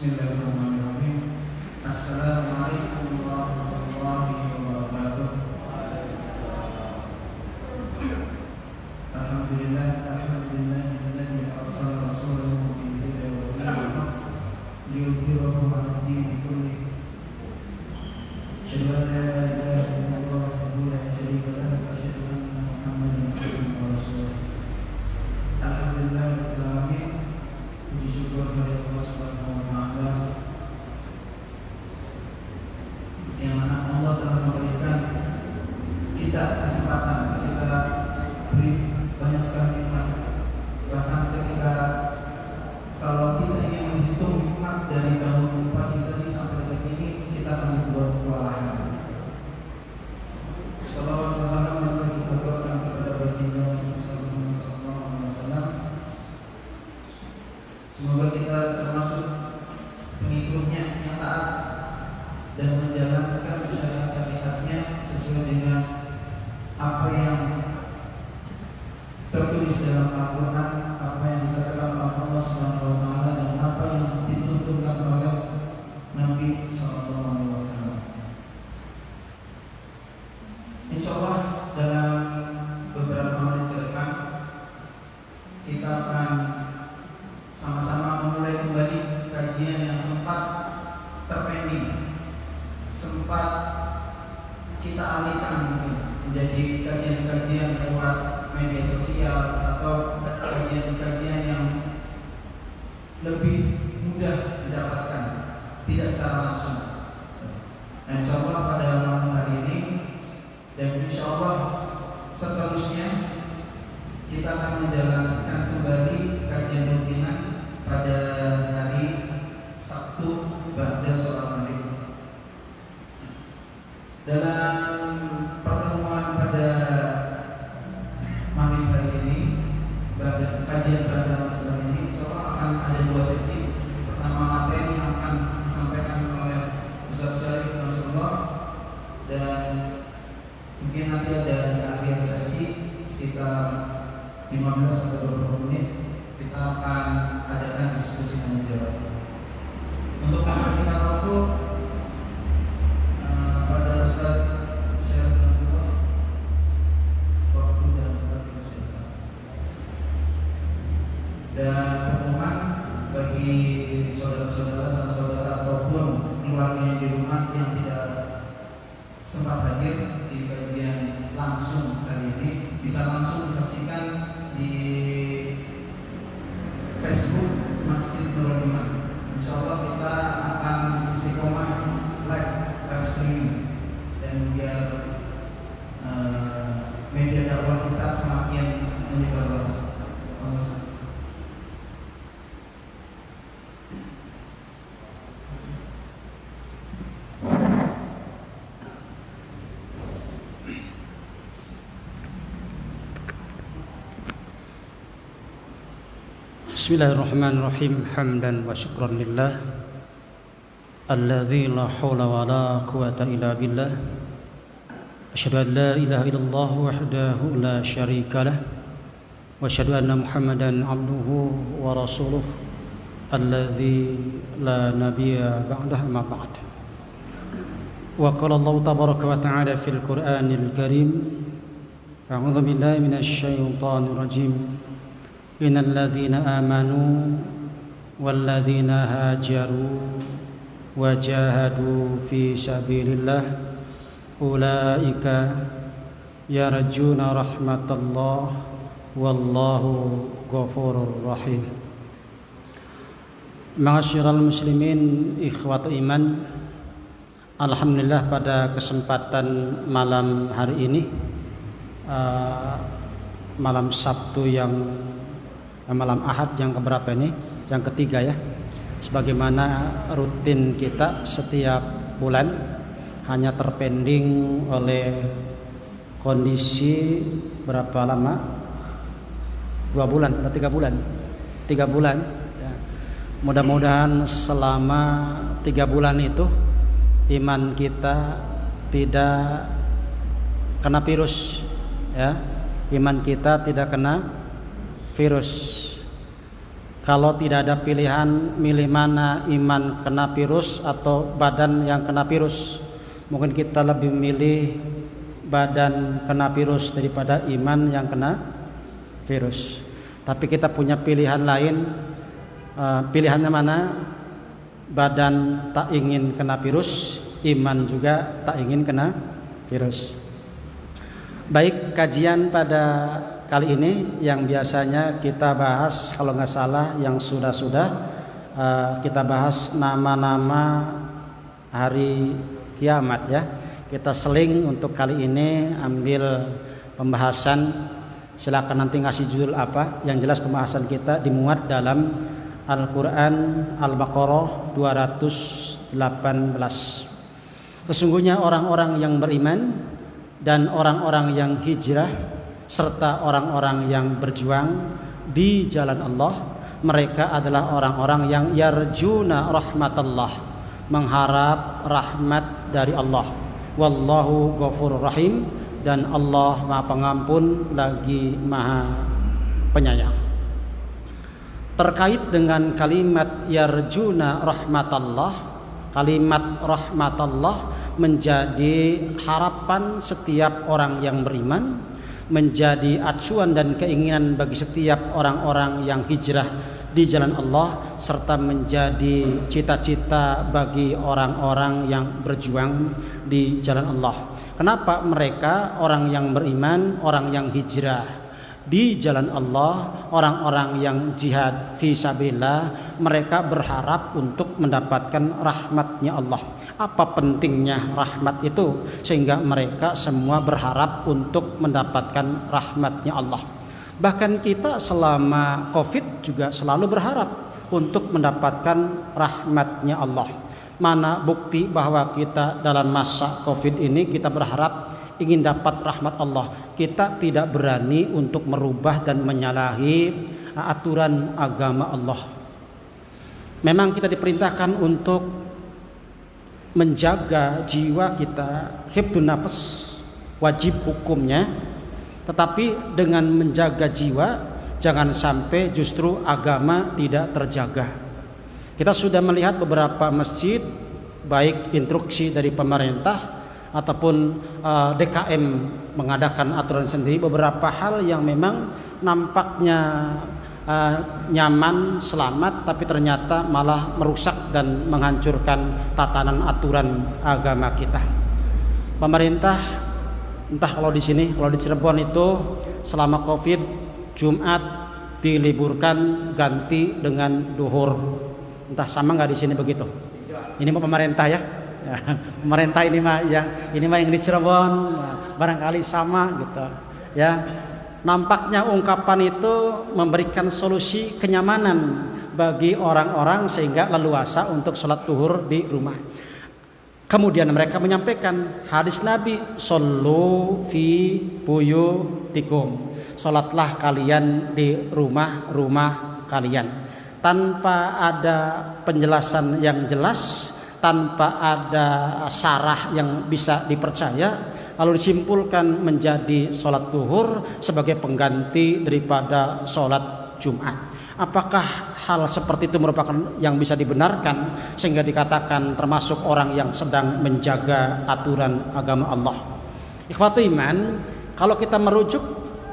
Bismillahirrahmanirrahim. Assalamualaikum warahmatullahi wabarakatuh. Alhamdulillahilladzi arsala rasulahu bil huda wa dinil haqq liyudhhirahu 'ala dini kullih. Asyhadu an la ilaha illallah wahdahu la syarika lahu wa asyhadu anna Muhammadan abduhu wa rasuluh. Alhamdulillahirabbil alamin. Puji syukur kepada Allah Subhanahu wa taala yang mana Allah telah memberikan kita kesempatan, kita beri banyak sekali nikmat. Bahkan ketika kalau kita ingin menghitung nikmat dari dahulu pagi tadi sampai detik ini, kita akan membuat kewalahan. Salawat salam yang telah kita berikan kepada baginda Nabi sallallahu alaihi wasallam. Semoga kita termasuk pengikutnya yang taat dan menjalankan syariat-syariatnya sesuai dengan apa yang tertulis dalam Al-Quran, apa yang dikatakan oleh Allah Subhanahu wa taala, dan apa yang dituntunkan oleh Nabi sallallahu alaihi wasallam. Insyaallah dalam beberapa menit ke depan kita akan sama-sama memulai kembali kajian yang sempat terpending, sempat kita alihkan mungkin menjadi kajian-kajian lewat media sosial atau kajian-kajian yang lebih mudah didapatkan, tidak secara langsung. Dan insyaallah pada malam hari ini dan insyaallah seterusnya kita akan menjalankan kembali kajian rutinan pada hari Sabtu ba'da sholat maghrib. Dalam pertemuan pada maghrib hari ini, kajian pada maghrib hari ini, insyaallah akan ada dua sesi. Pertama, materi yang akan disampaikan oleh Ustaz Syarif Nasrullah, dan mungkin nanti ada di akhir sesi sekitar 15-20 menit kita akan adakan diskusi tanya jawab. Untuk mempersingkat waktu, pada Ustaz Syarif Nasrullah, waktu dan tempat dipersilakan. Dan pengumuman bagi saudara-saudara, saudara ataupun keluarga yang di rumah yang tidak sempat hadir di kajian langsung kali ini, bisa langsung disaksikan di Facebook Masjid Nurul Iman. Insyaallah kita akan istiqomah live streaming, dan biar media dakwah kita semakin menyebar luas. Bismillahirrahmanirrahim. Hamdan wa syukran lillah alladzi la haula wa la quwata illa billah. Asyhadu an la ilaha illallah wahdahu la syarika lah, wa asyhadu anna Muhammadan abduhu wa rasuluh alladzi la nabiyya ba'dahu ma ba'd. Wa qala Allah tabaraka wa ta'ala fil Qur'anil Karim, a'udzu billahi minasy syaithanir rajim. Innal ladzina amanu wal ladzina hajaru wa jahadu fi sabilillah ulaika yarjuna rahmatallah wallahu ghafurur rahim. Ma'asyiral muslimin, ikhwat iman, alhamdulillah pada kesempatan malam hari ini, malam Sabtu yang malam Ahad yang keberapa ini? Yang ketiga ya. Sebagaimana rutin kita setiap bulan, hanya terpending oleh kondisi berapa lama? 2 bulan atau 3 bulan? 3 bulan ya. Mudah-mudahan selama 3 bulan itu iman kita tidak kena virus ya. Iman kita tidak kena virus. Kalau tidak ada pilihan, milih mana, iman kena virus atau badan yang kena virus? Mungkin kita lebih milih badan kena virus daripada iman yang kena virus. Tapi kita punya pilihan lain. Pilihannya mana? Badan tak ingin kena virus, iman juga tak ingin kena virus. Baik, kajian pada kali ini yang biasanya kita bahas, kalau nggak salah yang sudah-sudah kita bahas nama-nama hari kiamat ya. Kita seling untuk kali ini ambil pembahasan. Silakan nanti ngasih judul apa. Yang jelas pembahasan kita dimuat dalam Al-Quran Al-Baqarah 218. Sesungguhnya orang-orang yang beriman dan orang-orang yang hijrah serta orang-orang yang berjuang di jalan Allah, mereka adalah orang-orang yang yarjuna rahmatallah, mengharap rahmat dari Allah. Wallahu ghafurur rahim, dan Allah Maha Pengampun lagi Maha Penyayang. Terkait dengan kalimat yarjuna rahmatallah, kalimat rahmatallah menjadi harapan setiap orang yang beriman, menjadi acuan dan keinginan bagi setiap orang-orang yang hijrah di jalan Allah, serta menjadi cita-cita bagi orang-orang yang berjuang di jalan Allah. Kenapa mereka, orang yang beriman, orang yang hijrah di jalan Allah, orang-orang yang jihad fi sabilillah, mereka berharap untuk mendapatkan rahmatnya Allah? Apa pentingnya rahmat itu sehingga mereka semua berharap untuk mendapatkan rahmatnya Allah? Bahkan kita selama COVID juga selalu berharap untuk mendapatkan rahmatnya Allah. Mana bukti bahwa kita dalam masa COVID ini kita berharap ingin dapat rahmat Allah? Kita tidak berani untuk merubah dan menyalahi aturan agama Allah. Memang kita diperintahkan untuk menjaga jiwa kita, hifdzun nafas, wajib hukumnya. Tetapi dengan menjaga jiwa, jangan sampai justru agama tidak terjaga. Kita sudah melihat beberapa masjid, baik instruksi dari pemerintah ataupun DKM mengadakan aturan sendiri, beberapa hal yang memang nampaknya nyaman, selamat, tapi ternyata malah merusak dan menghancurkan tatanan aturan agama kita. Pemerintah, entah kalau di sini, kalau di Cirebon itu selama COVID, Jumat diliburkan ganti dengan duhur. Entah sama nggak di sini begitu? Ini mau pemerintah ya. Pemerintah ini mah yang di Cirebon barangkali sama gitu ya. Nampaknya ungkapan itu memberikan solusi kenyamanan bagi orang-orang sehingga leluasa untuk sholat duhur di rumah. Kemudian mereka menyampaikan hadis Nabi, shollu fi buyutikum, sholatlah kalian di rumah-rumah kalian. Tanpa ada penjelasan yang jelas, tanpa ada syarah yang bisa dipercaya, lalu disimpulkan menjadi sholat duhur sebagai pengganti daripada sholat Jumat. Apakah hal seperti itu merupakan yang bisa dibenarkan sehingga dikatakan termasuk orang yang sedang menjaga aturan agama Allah? Ikhwatu iman, kalau kita merujuk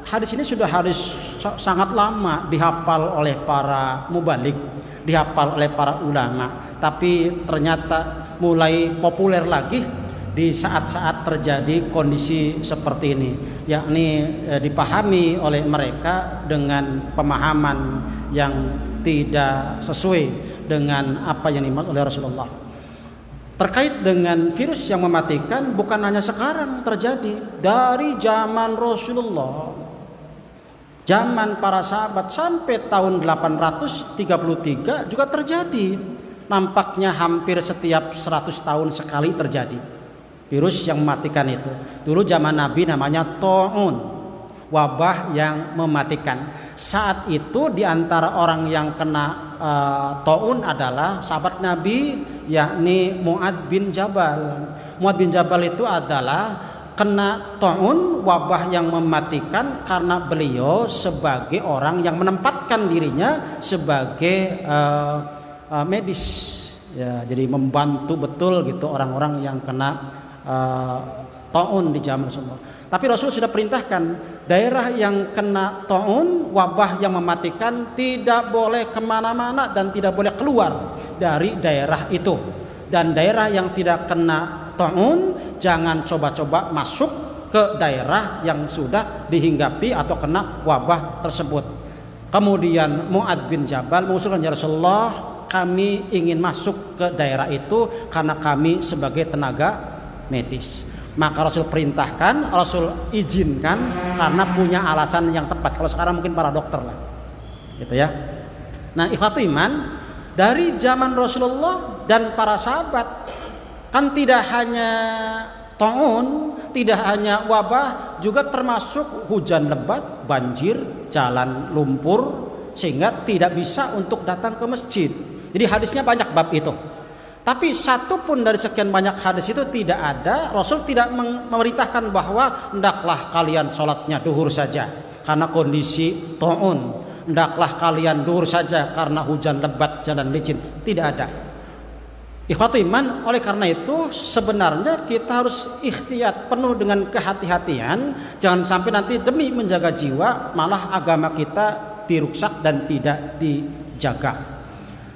hadis ini sudah hadis sangat lama dihafal oleh para mubalik, dihafal oleh para ulama, tapi ternyata mulai populer lagi di saat-saat terjadi kondisi seperti ini, yakni dipahami oleh mereka dengan pemahaman yang tidak sesuai dengan apa yang dimaksud oleh Rasulullah. Terkait dengan virus yang mematikan, bukan hanya sekarang terjadi, dari zaman Rasulullah, zaman para sahabat sampai tahun 833 juga terjadi. Nampaknya hampir setiap 100 tahun sekali terjadi virus yang mematikan itu. Dulu zaman Nabi namanya ta'un, wabah yang mematikan. Saat itu di antara orang yang kena ta'un adalah sahabat Nabi, yakni Mu'adz bin Jabal. Mu'adz bin Jabal itu adalah kena taun, wabah yang mematikan, karena beliau sebagai orang yang menempatkan dirinya sebagai medis, ya, jadi membantu betul gitu orang-orang yang kena taun di zaman Rasulullah. Tapi Rasul sudah perintahkan daerah yang kena taun, wabah yang mematikan, tidak boleh kemana-mana dan tidak boleh keluar dari daerah itu. Dan daerah yang tidak kena taun, jangan coba-coba masuk ke daerah yang sudah dihinggapi atau kena wabah tersebut. Kemudian Mu'adz bin Jabal mengusulkan, ya Rasulullah, kami ingin masuk ke daerah itu karena kami sebagai tenaga medis. Maka Rasul perintahkan, Rasul izinkan karena punya alasan yang tepat. Kalau sekarang mungkin para dokter lah, gitu ya. Nah, ikhwatu iman, dari zaman Rasulullah dan para sahabat kan tidak hanya taun, tidak hanya wabah, juga termasuk hujan lebat, banjir, jalan lumpur, sehingga tidak bisa untuk datang ke masjid. Jadi hadisnya banyak bab itu. Tapi satu pun dari sekian banyak hadis itu tidak ada, Rasul tidak memerintahkan bahwa hendaklah kalian sholatnya duhur saja karena kondisi taun, hendaklah kalian duhur saja karena hujan lebat, jalan licin. Tidak ada. Ikhwatu iman, oleh karena itu sebenarnya kita harus ikhtiyat penuh dengan kehati-hatian, jangan sampai nanti demi menjaga jiwa malah agama kita diruksak dan tidak dijaga.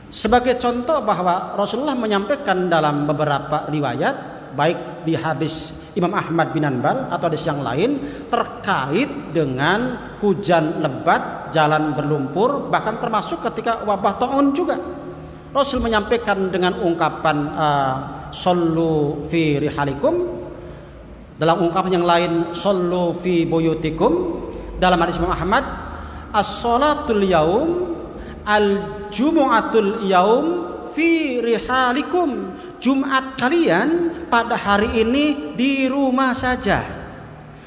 Sebagai contoh bahwa Rasulullah menyampaikan dalam beberapa riwayat, baik di hadis Imam Ahmad bin Hanbal atau hadis yang lain, terkait dengan hujan lebat, jalan berlumpur, bahkan termasuk ketika wabah taun juga. Rasul menyampaikan dengan ungkapan sallu fi rihalikum, dalam ungkapan yang lain sallu fi buyutikum. Dalam hadis Imam Ahmad, as-salatul yaum al-jumu'atul yaum fi rihalikum, Jumat kalian pada hari ini di rumah saja.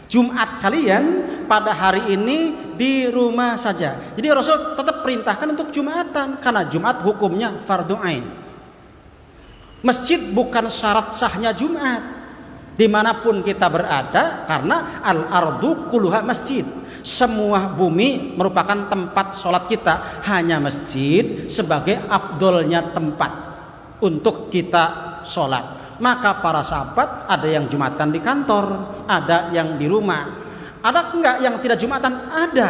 Jumat kalian pada hari ini di rumah saja. Jadi Rasul tetap perintahkan untuk Jumatan karena Jumat hukumnya fardhu ain. Masjid bukan syarat sahnya Jumat dimanapun kita berada, karena al-ardu kulluha masjid. Semua bumi merupakan tempat sholat kita, hanya masjid sebagai afdolnya tempat untuk kita sholat. Maka para sahabat ada yang Jumatan di kantor, ada yang di rumah. Ada enggak yang tidak Jumatan? Ada.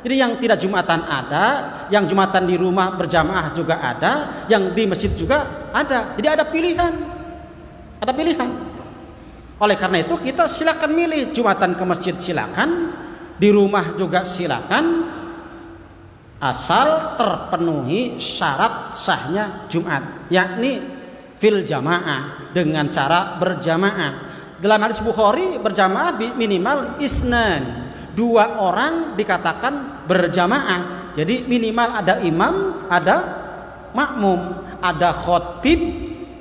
Jadi yang tidak Jumatan ada, yang Jumatan di rumah berjamaah juga ada, yang di masjid juga ada. Jadi ada pilihan. Ada pilihan. Oleh karena itu kita silakan milih, Jumatan ke masjid silakan, di rumah juga silakan, asal terpenuhi syarat sahnya Jumat, yakni fil jamaah, dengan cara berjamaah. Dalam hadis Bukhari berjamaah minimal isnan, 2 orang dikatakan berjamaah. Jadi minimal ada imam, ada makmum, ada khotib,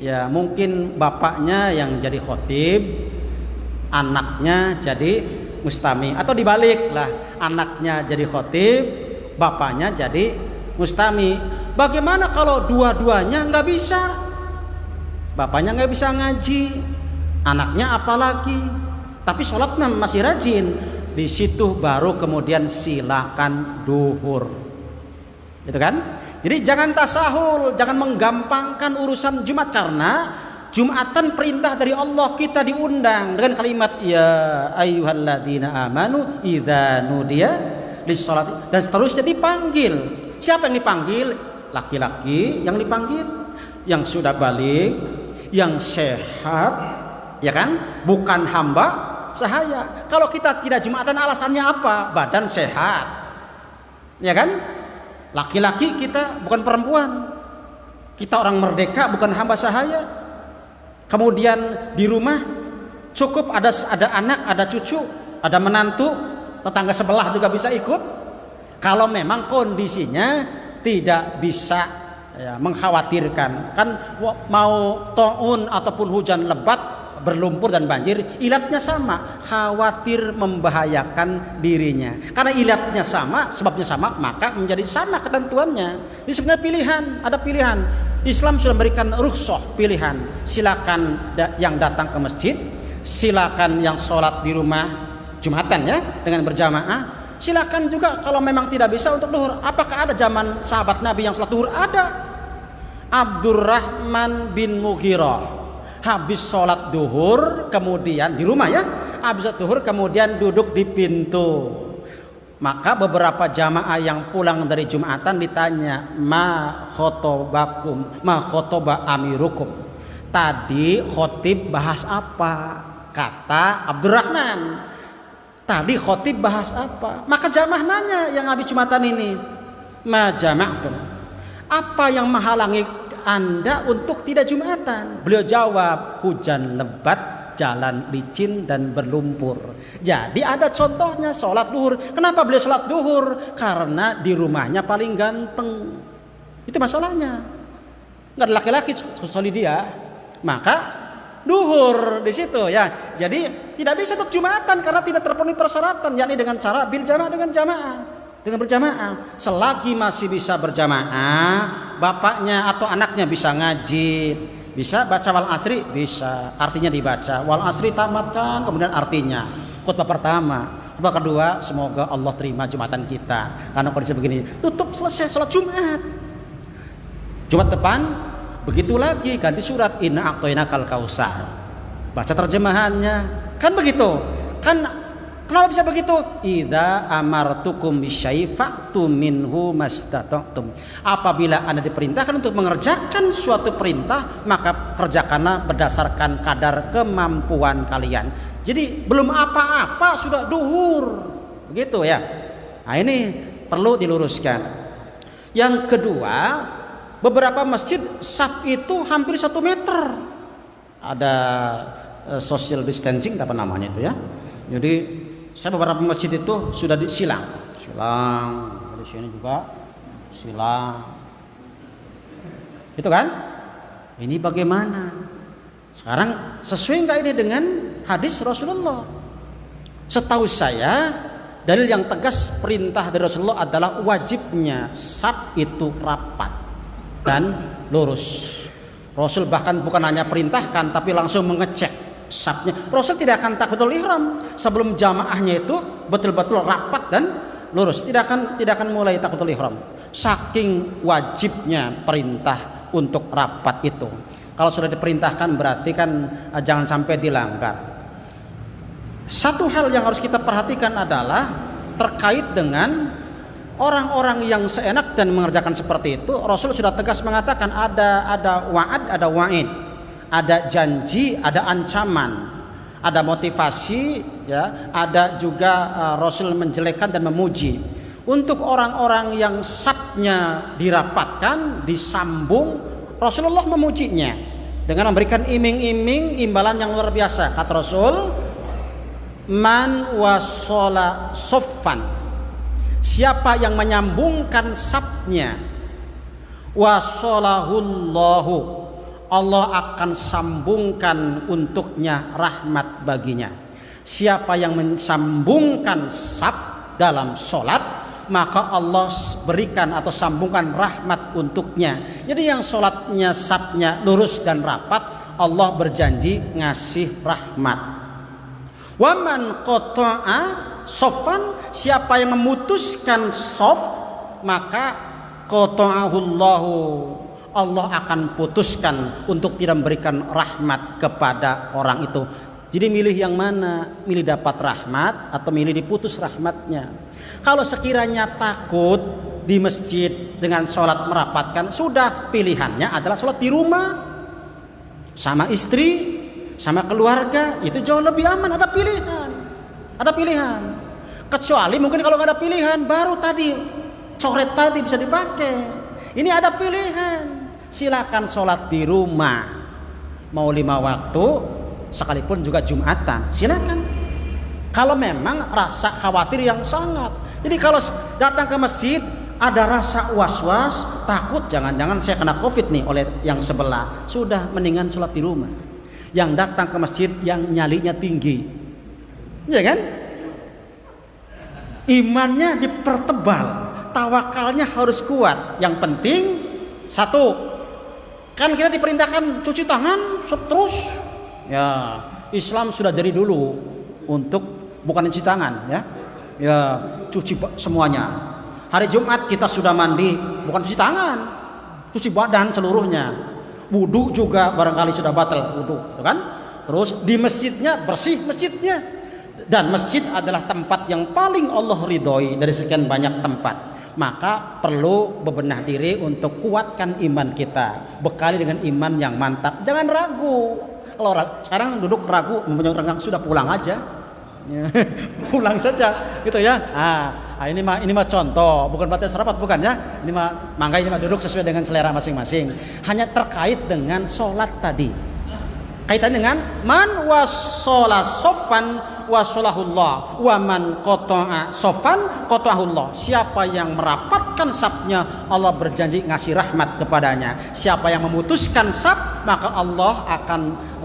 ya mungkin bapaknya yang jadi khotib, anaknya jadi mustami, atau dibalik lah, anaknya jadi khotib, bapaknya jadi mustami. Bagaimana kalau dua-duanya nggak bisa? Bapaknya nggak bisa ngaji, anaknya apalagi, tapi sholatnya masih rajin. Di situ baru kemudian silakan duhur, gitu kan? Jadi jangan tasahul, jangan menggampangkan urusan Jumat, karena Jumatan perintah dari Allah, kita diundang dengan kalimat ya ayyuhalladzina amanu idza nudiya lis-sholati, dan seterusnya dipanggil. Siapa yang dipanggil? Laki-laki yang dipanggil, yang sudah balik, yang sehat, ya kan? Bukan hamba sahaya. Kalau kita tidak Jumatan alasannya apa? Badan sehat, ya kan? Laki-laki kita, bukan perempuan. Kita orang merdeka, bukan hamba sahaya. Kemudian di rumah cukup ada anak, ada cucu, ada menantu, tetangga sebelah juga bisa ikut. Kalau memang kondisinya tidak bisa, ya, mengkhawatirkan, kan mau taun ataupun hujan lebat, berlumpur dan banjir, ilatnya sama, khawatir membahayakan dirinya. Karena ilatnya sama, sebabnya sama, maka menjadi sama ketentuannya. Ini sebenarnya pilihan, ada pilihan. Islam sudah memberikan rukhsah, pilihan. Silakan yang datang ke masjid, silakan yang sholat di rumah Jumatan ya dengan berjamaah. Silakan juga kalau memang tidak bisa untuk duhur. Apakah ada zaman sahabat Nabi yang sholat duhur? Ada. Abdurrahman bin Mughirah habis sholat duhur kemudian di rumah ya, habis sholat duhur kemudian duduk di pintu. Maka beberapa jamaah yang pulang dari Jumatan ditanya, ma khotobakum, ma khotoba amirukum. Tadi khotib bahas apa? Kata Abdurrahman, tadi khotib bahas apa? Maka jamaah nanya yang habis Jumatan ini, ma jama'tum, apa yang menghalangi Anda untuk tidak Jumatan? Beliau jawab, hujan lebat, jalan licin dan berlumpur. Jadi ada contohnya sholat duhur. Kenapa beliau sholat duhur? Karena di rumahnya paling ganteng. Itu masalahnya. Nggak ada laki-laki kecuali dia. Maka duhur di situ ya. Jadi tidak bisa untuk Jumatan karena tidak terpenuhi persyaratan, yakni dengan cara bil jamaah, dengan jamaah, dengan berjamaah. Selagi masih bisa berjamaah, bapaknya atau anaknya bisa ngaji, bisa baca wal asri, bisa artinya dibaca wal asri tamatkan, kemudian artinya khutbah pertama, khutbah kedua, semoga Allah terima Jumatan kita karena kondisi begini, tutup, selesai sholat Jumat. Jumat depan begitu lagi, ganti surat, inna a'tainakal kausar, baca terjemahannya, kan begitu kan. Kenapa bisa begitu? Idza amartukum bisyai fa'tu minhu mastata'tum. Apabila Anda diperintahkan untuk mengerjakan suatu perintah, maka kerjakanlah berdasarkan kadar kemampuan kalian. Jadi belum apa-apa sudah duhur. Begitu ya. Nah, ini perlu diluruskan. Yang kedua, beberapa masjid saf itu hampir 1 meter. Ada social distancing apa namanya itu ya. Jadi saya beberapa masjid itu sudah disilang, di sini juga silang. Itu kan? Ini bagaimana? Sekarang sesuai nggak ini dengan hadis Rasulullah? Setahu saya, dalil yang tegas perintah dari Rasulullah adalah wajibnya saf itu rapat dan lurus. Rasul bahkan bukan hanya perintahkan, tapi langsung mengecek safnya. Rasul tidak akan takbiratul ihram sebelum jamaahnya itu betul-betul rapat dan lurus. Tidak akan mulai takbiratul ihram. Saking wajibnya perintah untuk rapat itu. Kalau sudah diperintahkan berarti kan jangan sampai dilanggar. Satu hal yang harus kita perhatikan adalah terkait dengan orang-orang yang seenak dan mengerjakan seperti itu. Rasul sudah tegas mengatakan ada wa'ad, ada wa'id. Ada janji, ada ancaman, ada motivasi, ya, ada juga Rasul menjelekkan dan memuji. Untuk orang-orang yang safnya dirapatkan, disambung, Rasulullah memujinya dengan memberikan iming-iming imbalan yang luar biasa. Kata Rasul, man wasola soffan, siapa yang menyambungkan safnya, wasolahullahu, Allah akan sambungkan untuknya rahmat baginya. Siapa yang mensambungkan saf dalam sholat, maka Allah berikan atau sambungkan rahmat untuknya. Jadi yang sholatnya safnya lurus dan rapat, Allah berjanji ngasih rahmat. Waman qata'a soffan, siapa yang memutuskan sof, maka qata'ahullahu, Allah akan putuskan untuk tidak memberikan rahmat kepada orang itu. Jadi milih yang mana? Milih dapat rahmat atau milih diputus rahmatnya? Kalau sekiranya takut di masjid dengan sholat merapatkan, sudah pilihannya adalah sholat di rumah sama istri, sama keluarga, itu jauh lebih aman. Ada pilihan. Kecuali mungkin kalau nggak ada pilihan, baru tadi coret tadi bisa dipakai. Ini ada pilihan. Silakan sholat di rumah, mau 5 waktu sekalipun juga Jumatan, silakan. Kalau memang rasa khawatir yang sangat, jadi kalau datang ke masjid ada rasa was-was, takut jangan-jangan saya kena COVID nih oleh yang sebelah, sudah mendingan sholat di rumah. Yang datang ke masjid yang nyalinya tinggi, ya kan? Imannya dipertebal, tawakalnya harus kuat. Yang penting satu, kan kita diperintahkan cuci tangan terus, ya Islam sudah jadi dulu untuk bukan cuci tangan ya. Ya, cuci semuanya. Hari Jumat kita sudah mandi, bukan cuci tangan, cuci badan seluruhnya. Wudu juga barangkali sudah batal wudu, kan? Terus di masjidnya bersih masjidnya. Dan masjid adalah tempat yang paling Allah ridhoi dari sekian banyak tempat. Maka perlu bebenah diri untuk kuatkan iman kita, bekali dengan iman yang mantap. Jangan ragu. Kalau sekarang duduk ragu, mempunyai sudah pulang aja. Pulang saja gitu ya. Ini mah contoh, bukan berarti serapat, bukan ya. Ini mah duduk sesuai dengan selera masing-masing. Hanya terkait dengan sholat tadi. Kaitan dengan man wasola sofan wasolahullah wa man qata'a sofan qata'ahullah. Siapa yang merapatkan safnya, Allah berjanji ngasih rahmat kepadanya. Siapa yang memutuskan saf, maka Allah akan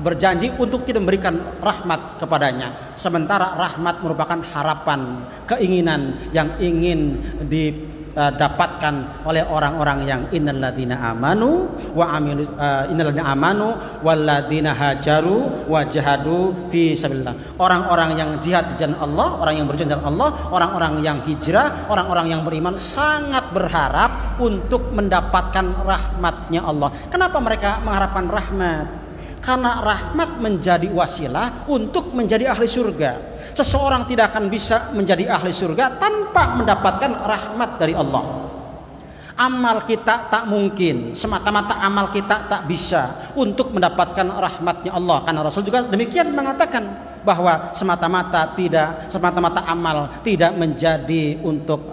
berjanji untuk tidak memberikan rahmat kepadanya. Sementara rahmat merupakan harapan, keinginan yang ingin didapatkan oleh orang-orang yang innalladzina amanu wa amilu innalladzina amanu walladzina hajaru wa jahadu fi sabilillah. Orang-orang yang jihad di jalan Allah, orang yang berjuang di jalan Allah, orang-orang yang hijrah, orang-orang yang beriman sangat berharap untuk mendapatkan rahmatnya Allah. Kenapa mereka mengharapkan rahmat? Karena rahmat menjadi wasilah untuk menjadi ahli surga. Seseorang tidak akan bisa menjadi ahli surga tanpa mendapatkan rahmat dari Allah. Amal kita tak mungkin, semata-mata amal kita tak bisa untuk mendapatkan rahmatnya Allah. Karena Rasul juga demikian mengatakan bahwa semata-mata amal tidak menjadi untuk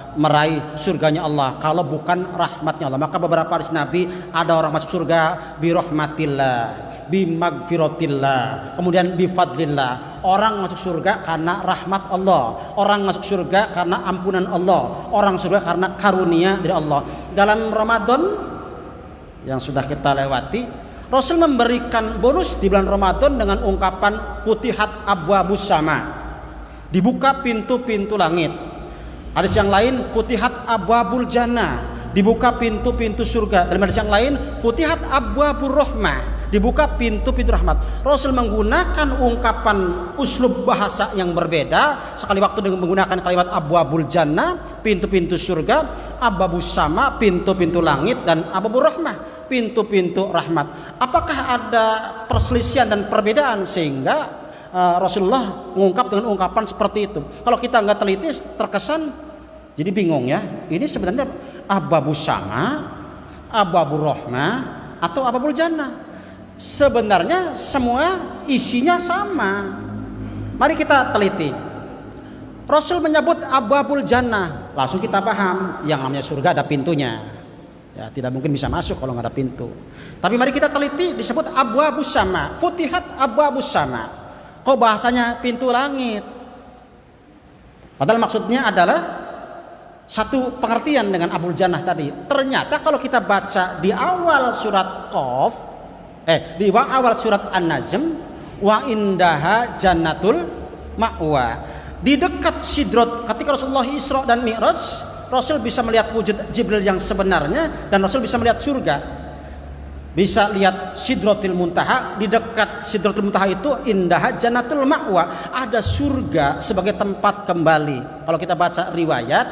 meraih surganya Allah kalau bukan rahmatnya Allah. Maka beberapa hadis Nabi, ada orang masuk surga birahmatillah, bimagfiratillah, kemudian bifadlillah. Orang masuk surga karena rahmat Allah, orang masuk surga karena ampunan Allah, orang surga karena karunia dari Allah. Dalam Ramadan yang sudah kita lewati, Rasul memberikan bonus di bulan Ramadan dengan ungkapan futihat abwabus sama, dibuka pintu-pintu langit. Hadis yang lain futihat abwabul jannah, dibuka pintu-pintu surga. Dalam hadis yang lain futihat abwabur rahmah, dibuka pintu-pintu rahmat. Rasul menggunakan ungkapan uslub bahasa yang berbeda. Sekali waktu dengan menggunakan kalimat abwabul jannah, pintu-pintu surga, abwabus sama, pintu-pintu langit, dan abwabur rahmah, pintu-pintu rahmat. Apakah ada perselisihan dan perbedaan sehingga Rasulullah mengungkap dengan ungkapan seperti itu? Kalau kita nggak teliti terkesan jadi bingung ya. Ini sebenarnya abwabus sama, abwabur rahmah, atau abwabul jannah. Sebenarnya semua isinya sama. Mari kita teliti. Rasul menyebut abwabul jannah, langsung kita paham yang namanya surga ada pintunya. Ya, tidak mungkin bisa masuk kalau nggak ada pintu. Tapi mari kita teliti, disebut abwabus sama, futihat abwabus sama. Kok bahasanya pintu langit? Padahal maksudnya adalah satu pengertian dengan abwabul jannah tadi. Ternyata kalau kita baca di awal surat Qaf, di awal surat An-Najm, wa indaha jannatul ma'wa, di dekat Sidrat, ketika Rasulullah Isra dan Mi'raj, Rasul bisa melihat wujud Jibril yang sebenarnya, dan Rasul bisa melihat surga, bisa lihat Sidratul Muntaha. Di dekat Sidratul Muntaha itu indaha jannatul ma'wa, ada surga sebagai tempat kembali. Kalau kita baca riwayat,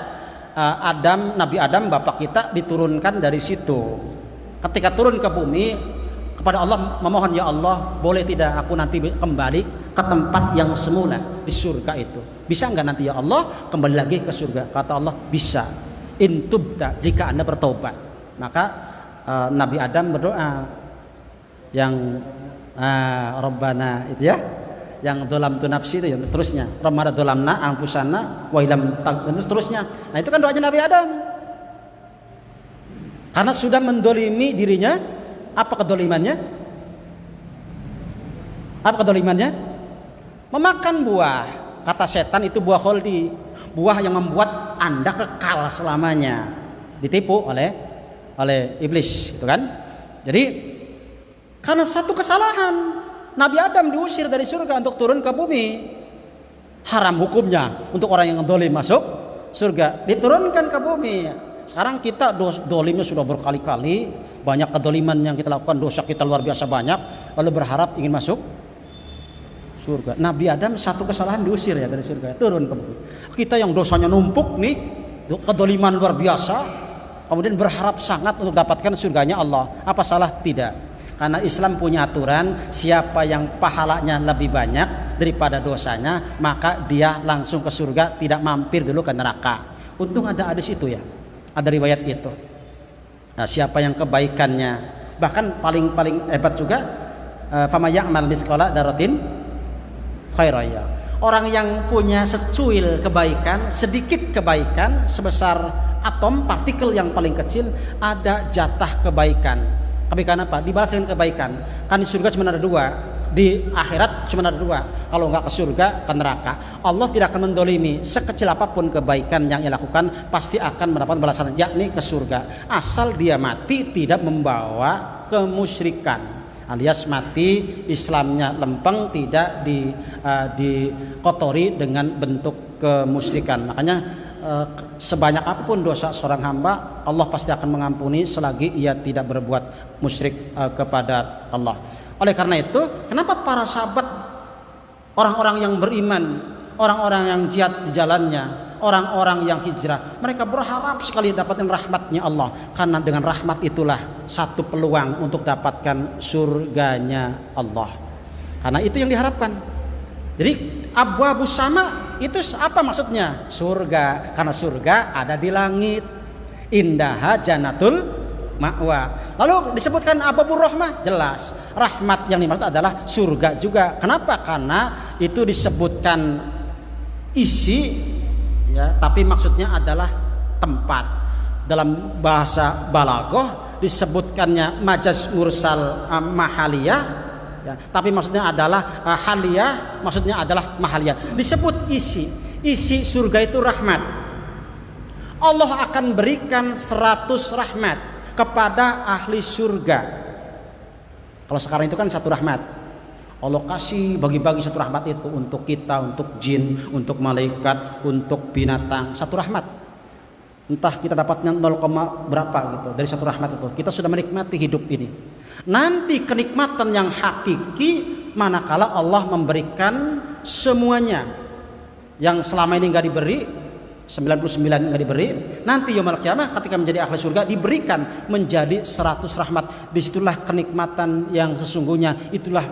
Nabi Adam bapak kita diturunkan dari situ. Ketika turun ke bumi, kepada Allah memohon, ya Allah, boleh tidak aku nanti kembali ke tempat yang semula di surga itu? Bisa enggak nanti ya Allah kembali lagi ke surga? Kata Allah, bisa, intubta, jika Anda bertobat. Maka Nabi Adam berdoa yang Rabbana itu ya, yang dolam tu nafsi itu, yang seterusnya, Rabbana dolamna anfusana wa ilam dan seterusnya. Nah itu kan doanya Nabi Adam, karena sudah mendolimi dirinya. Apa kedolimannya? Apa kedolimannya? Memakan buah. Kata setan itu buah kholdi, buah yang membuat Anda kekal selamanya. Ditipu oleh iblis, gitu kan? Jadi karena satu kesalahan, Nabi Adam diusir dari surga untuk turun ke bumi. Haram hukumnya untuk orang yang dolim masuk surga, diturunkan ke bumi. Sekarang kita dolimnya sudah berkali-kali, banyak kedoliman yang kita lakukan, dosa kita luar biasa banyak, lalu berharap ingin masuk surga. Nabi Adam satu kesalahan diusir ya dari surga, turun ke bumi. Kita yang dosanya numpuk nih, kedoliman luar biasa, kemudian berharap sangat untuk dapatkan surganya Allah. Apa salah? Tidak. Karena Islam punya aturan, siapa yang pahalanya lebih banyak daripada dosanya, maka dia langsung ke surga, tidak mampir dulu ke neraka. Untung ada hadis itu ya, ada riwayat itu. Nah, siapa yang kebaikannya, bahkan paling hebat juga, fama ya'mal misqala dzarratin khairaya. Orang yang punya secuil kebaikan, sedikit kebaikan sebesar atom partikel yang paling kecil, ada jatah kebaikan. Kebaikan apa? Dibalas dengan kebaikan. Kan di surga cuma ada dua, di akhirat cuma ada dua. Kalau nggak ke surga, ke neraka. Allah tidak akan mendolimi, sekecil apapun kebaikan yang ia lakukan pasti akan mendapat balasan, yakni ke surga. Asal dia mati tidak membawa kemusyrikan, alias mati Islamnya lempeng, tidak dikotori dengan bentuk kemusyrikan. Makanya sebanyak apapun dosa seorang hamba, Allah pasti akan mengampuni selagi ia tidak berbuat musyrik kepada Allah. Oleh karena itu, kenapa para sahabat, orang-orang yang beriman, orang-orang yang jihad di jalannya, orang-orang yang hijrah, mereka berharap sekali dapatkan rahmatnya Allah, karena dengan rahmat itulah satu peluang untuk dapatkan surganya Allah. Karena itu yang diharapkan. Jadi abwaabus sama itu apa maksudnya? Surga. Karena surga ada di langit. Indaha jannatul ma'wa. Lalu disebutkan abwaabur rahmah, jelas rahmat yang dimaksud adalah surga juga. Kenapa? Karena itu disebutkan isi ya, tapi maksudnya adalah tempat. Dalam bahasa balaghah disebutkannya majaz mursal mahaliyah ya, tapi maksudnya adalah haliyah, maksudnya adalah mahaliyah. Disebut isi surga itu rahmat. Allah akan berikan 100 rahmat kepada ahli surga. Kalau sekarang itu kan satu rahmat, Allah kasih bagi-bagi satu rahmat itu untuk kita, untuk jin, untuk malaikat, untuk binatang, satu rahmat. Entah kita dapatnya 0, berapa gitu dari satu rahmat itu, kita sudah menikmati hidup ini. Nanti kenikmatan yang hakiki manakala Allah memberikan semuanya. Yang selama ini nggak diberi, 99 nggak diberi, nanti yaumul qiyamah ketika menjadi ahli surga diberikan menjadi 100 rahmat. Disitulah kenikmatan yang sesungguhnya, itulah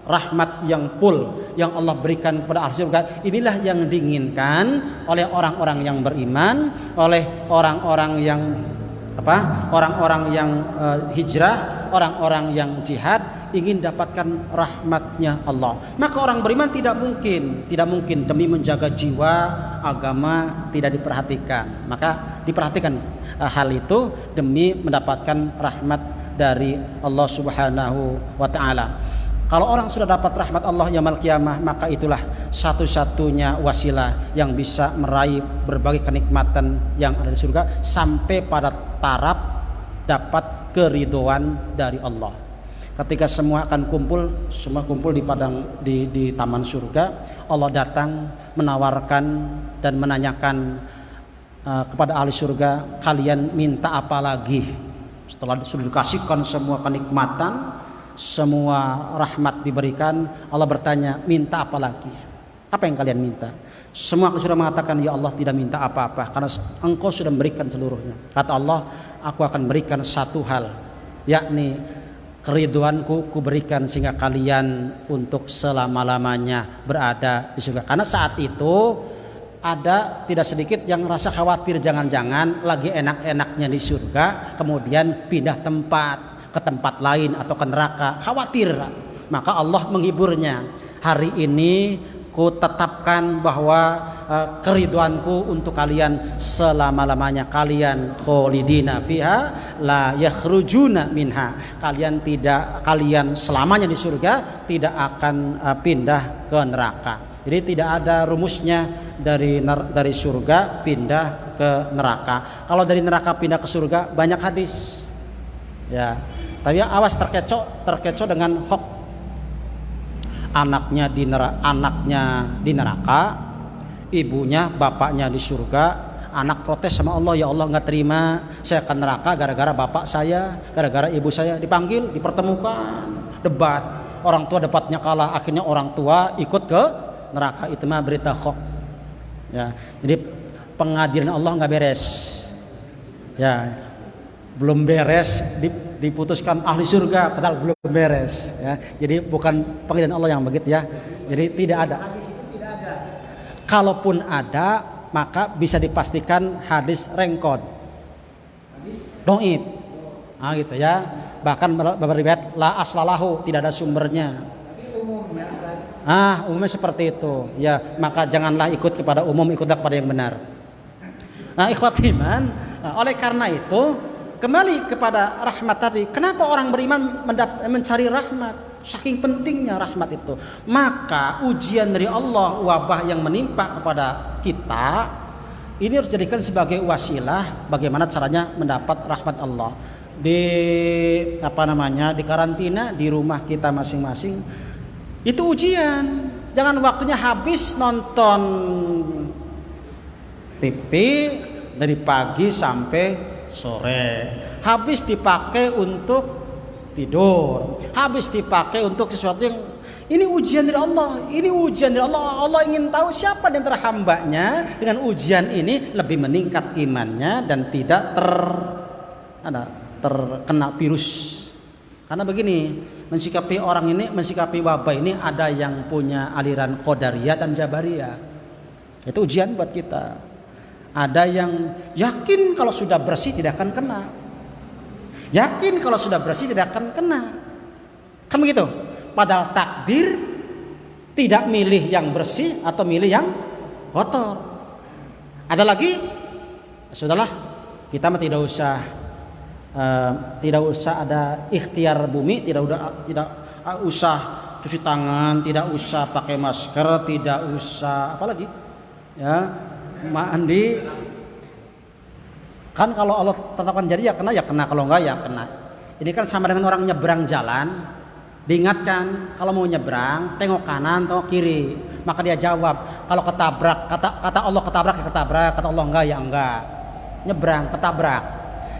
rahmat yang full yang Allah berikan kepada ahli surga. Inilah yang diinginkan oleh orang-orang yang beriman, oleh orang-orang yang orang-orang yang hijrah, orang-orang yang jihad, ingin dapatkan rahmatnya Allah. Maka orang beriman tidak mungkin demi menjaga jiwa, agama tidak diperhatikan. Maka diperhatikan hal itu demi mendapatkan rahmat dari Allah Subhanahu wa taala. Kalau orang sudah dapat rahmat Allah yaumul qiyamah, maka itulah satu-satunya wasilah yang bisa meraih berbagai kenikmatan yang ada di surga sampai pada taraf dapat keridhaan dari Allah. Ketika semua akan kumpul di padang di taman surga, Allah datang menawarkan dan menanyakan kepada ahli surga, kalian minta apa lagi? Setelah sudah dikasihkan semua kenikmatan, semua rahmat diberikan, Allah bertanya, minta apa lagi? Apa yang kalian minta? Semua sudah mengatakan, ya Allah tidak minta apa-apa karena Engkau sudah memberikan seluruhnya. Kata Allah, aku akan berikan satu hal, yakni keriduanku kuberikan sehingga kalian untuk selama-lamanya berada di surga. Karena saat itu ada tidak sedikit yang rasa khawatir, jangan-jangan lagi enak-enaknya di surga kemudian pindah tempat ke tempat lain atau ke neraka, khawatir. Maka Allah menghiburnya, hari ini ku tetapkan bahwa keriduanku untuk kalian selama-lamanya, kalian kholidina fiha la yakhrujuna minha, kalian selamanya di surga, tidak akan pindah ke neraka. Jadi tidak ada rumusnya dari surga pindah ke neraka. Kalau dari neraka pindah ke surga banyak hadis ya, tapi awas terkecoh dengan hoax. Anaknya di neraka, ibunya bapaknya di surga. Anak protes sama Allah, ya Allah nggak terima saya ke neraka gara-gara bapak saya, gara-gara ibu saya. Dipanggil, dipertemukan, debat. orang tua dapatnya kalah, akhirnya orang tua ikut ke neraka. Itu mah berita hoax. Ya, jadi pengadilan Allah nggak beres. Ya, belum beres diputuskan ahli surga padahal belum beres. Ya, jadi bukan pengadilan Allah yang begitu ya. Jadi tidak ada. Kalaupun ada, maka bisa dipastikan hadis rengkod, doib, gitu ya. Bahkan beberapa riwayat la aslalahu, tidak ada sumbernya. Umumnya seperti itu. Ya, maka janganlah ikut kepada umum, ikutlah kepada yang benar. Nah, ikhwati iman, oleh karena itu kembali kepada rahmat tadi. Kenapa orang beriman mencari rahmat? Saking pentingnya rahmat itu. Maka ujian dari Allah, wabah yang menimpa kepada kita, ini harus dijadikan sebagai wasilah bagaimana caranya mendapat rahmat Allah. Di karantina di rumah kita masing-masing, itu ujian. Jangan waktunya habis nonton TV dari pagi sampai sore, habis dipakai untuk tidur, habis dipakai untuk sesuatu yang ini ujian dari Allah. Ini ujian dari Allah. Allah ingin tahu siapa di antara hambanya dengan ujian ini lebih meningkat imannya dan tidak terkena virus. Karena begini, mensikapi orang ini, mensikapi wabah ini, ada yang punya aliran Qadariyah dan Jabariyah. Itu ujian buat kita. Ada yang yakin kalau sudah bersih tidak akan kena. Yakin kalau sudah bersih tidak akan kena. Kan begitu? Padahal takdir tidak milih yang bersih atau milih yang kotor. Ada lagi? Sudahlah, kita mah tidak usah ada ikhtiar bumi, tidak usah cuci tangan, tidak usah pakai masker, tidak usah apalagi ya, mandi. Kan kalau Allah tetapkan jadi ya kena, kalau enggak ya kena. Ini kan sama dengan orang nyebrang jalan, diingatkan kalau mau nyebrang tengok kanan, tengok kiri. Maka dia jawab, kalau ketabrak, kata Allah ketabrak ya ketabrak, kata Allah enggak ya enggak. Nyebrang ketabrak.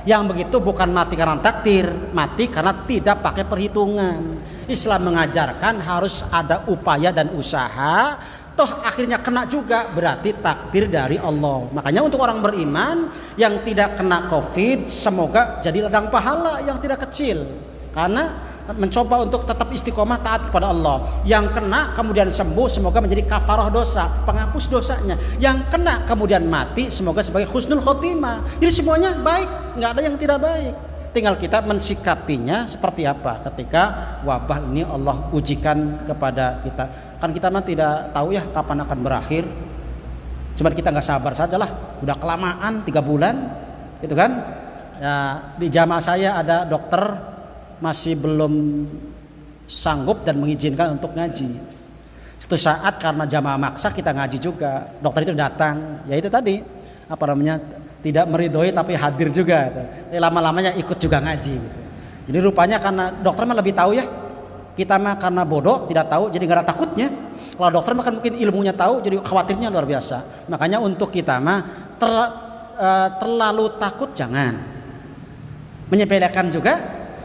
Yang begitu bukan mati karena takdir, mati karena tidak pakai perhitungan. Islam mengajarkan harus ada upaya dan usaha. Toh akhirnya kena juga, berarti takdir dari Allah. Makanya untuk orang beriman yang tidak kena COVID, semoga jadi ladang pahala yang tidak kecil. Karena mencoba untuk tetap istiqomah taat kepada Allah. Yang kena kemudian sembuh, semoga menjadi kafarah dosa, penghapus dosanya. Yang kena kemudian mati, semoga sebagai husnul khotimah. Jadi semuanya baik, nggak ada yang tidak baik. Tinggal kita mensikapinya seperti apa ketika wabah ini Allah ujikan kepada kita. Kan kita mah tidak tahu ya kapan akan berakhir. Cuman kita nggak sabar sajalah. Udah kelamaan 3 bulan, gitu kan? Ya, di jamaah saya ada dokter masih belum sanggup dan mengizinkan untuk ngaji. Suatu saat karena jamaah maksa kita ngaji juga. Dokter itu datang, ya itu tadi tidak meridhoi tapi hadir juga. Lama-lamanya ikut juga ngaji. Jadi rupanya karena dokter mah lebih tahu ya. Kita mah karena bodoh tidak tahu, jadi nggak ada takutnya. Kalau dokter mah kan mungkin ilmunya tahu, jadi khawatirnya luar biasa. Makanya untuk kita mah terlalu takut jangan. Menyepelekan juga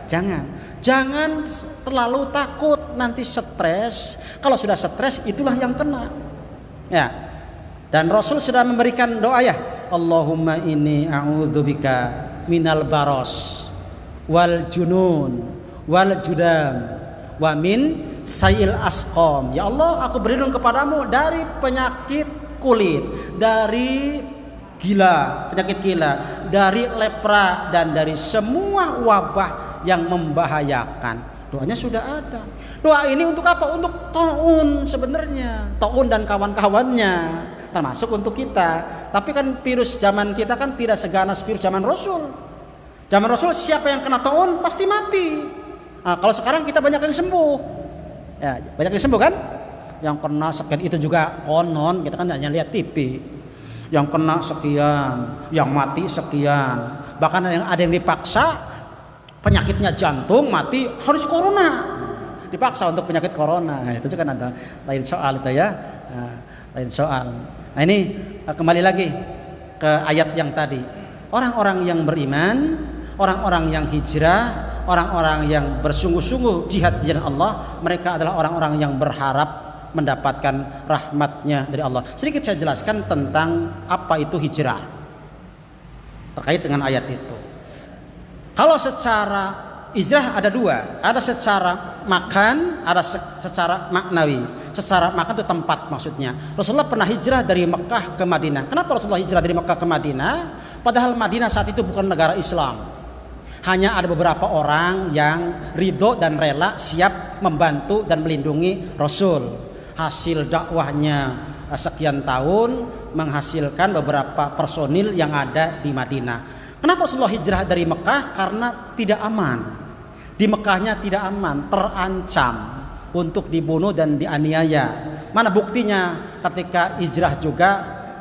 jangan. Jangan terlalu takut, nanti stres. Kalau sudah stres itulah yang kena. Ya. Dan Rasul sudah memberikan doa ya. Allahumma inni a'udzubika minal baros wal junun wal judam wa min sayil asqam. Ya Allah, aku berlindung kepadamu dari penyakit kulit, dari penyakit gila, dari lepra dan dari semua wabah yang membahayakan. Doanya sudah ada. Doa ini untuk apa? Untuk taun sebenarnya. Taun dan kawan-kawannya. Termasuk untuk kita. Tapi kan virus zaman kita kan tidak seganas virus zaman Rasul. Zaman Rasul siapa yang kena taun pasti mati. Nah, kalau sekarang kita banyak yang sembuh. Ya, banyak yang sembuh kan? Yang kena sekian itu juga konon, kita kan hanya lihat TV. Yang kena sekian, yang mati sekian. Bahkan ada yang dipaksa penyakitnya jantung mati harus corona. Dipaksa untuk penyakit corona. Nah, itu kan ada lain soal itu ya. Nah, lain soal. Nah ini kembali lagi ke ayat yang tadi. Orang-orang yang beriman, orang-orang yang hijrah, orang-orang yang bersungguh-sungguh jihad di jalan Allah, mereka adalah orang-orang yang berharap mendapatkan rahmatnya dari Allah. Sedikit saya jelaskan tentang apa itu hijrah terkait dengan ayat itu. Kalau secara hijrah ada dua, ada secara makan, ada secara maknawi. Secara makan itu tempat maksudnya. Rasulullah pernah hijrah dari Mekah ke Madinah. Kenapa Rasulullah hijrah dari Mekah ke Madinah? Padahal Madinah saat itu bukan negara Islam. Hanya ada beberapa orang yang ridho dan rela siap membantu dan melindungi Rasul. Hasil dakwahnya sekian tahun menghasilkan beberapa personil yang ada di Madinah. Kenapa Rasulullah hijrah dari Mekah? Karena tidak aman. Di Mekahnya tidak aman, terancam untuk dibunuh dan dianiaya. Mana buktinya ketika hijrah juga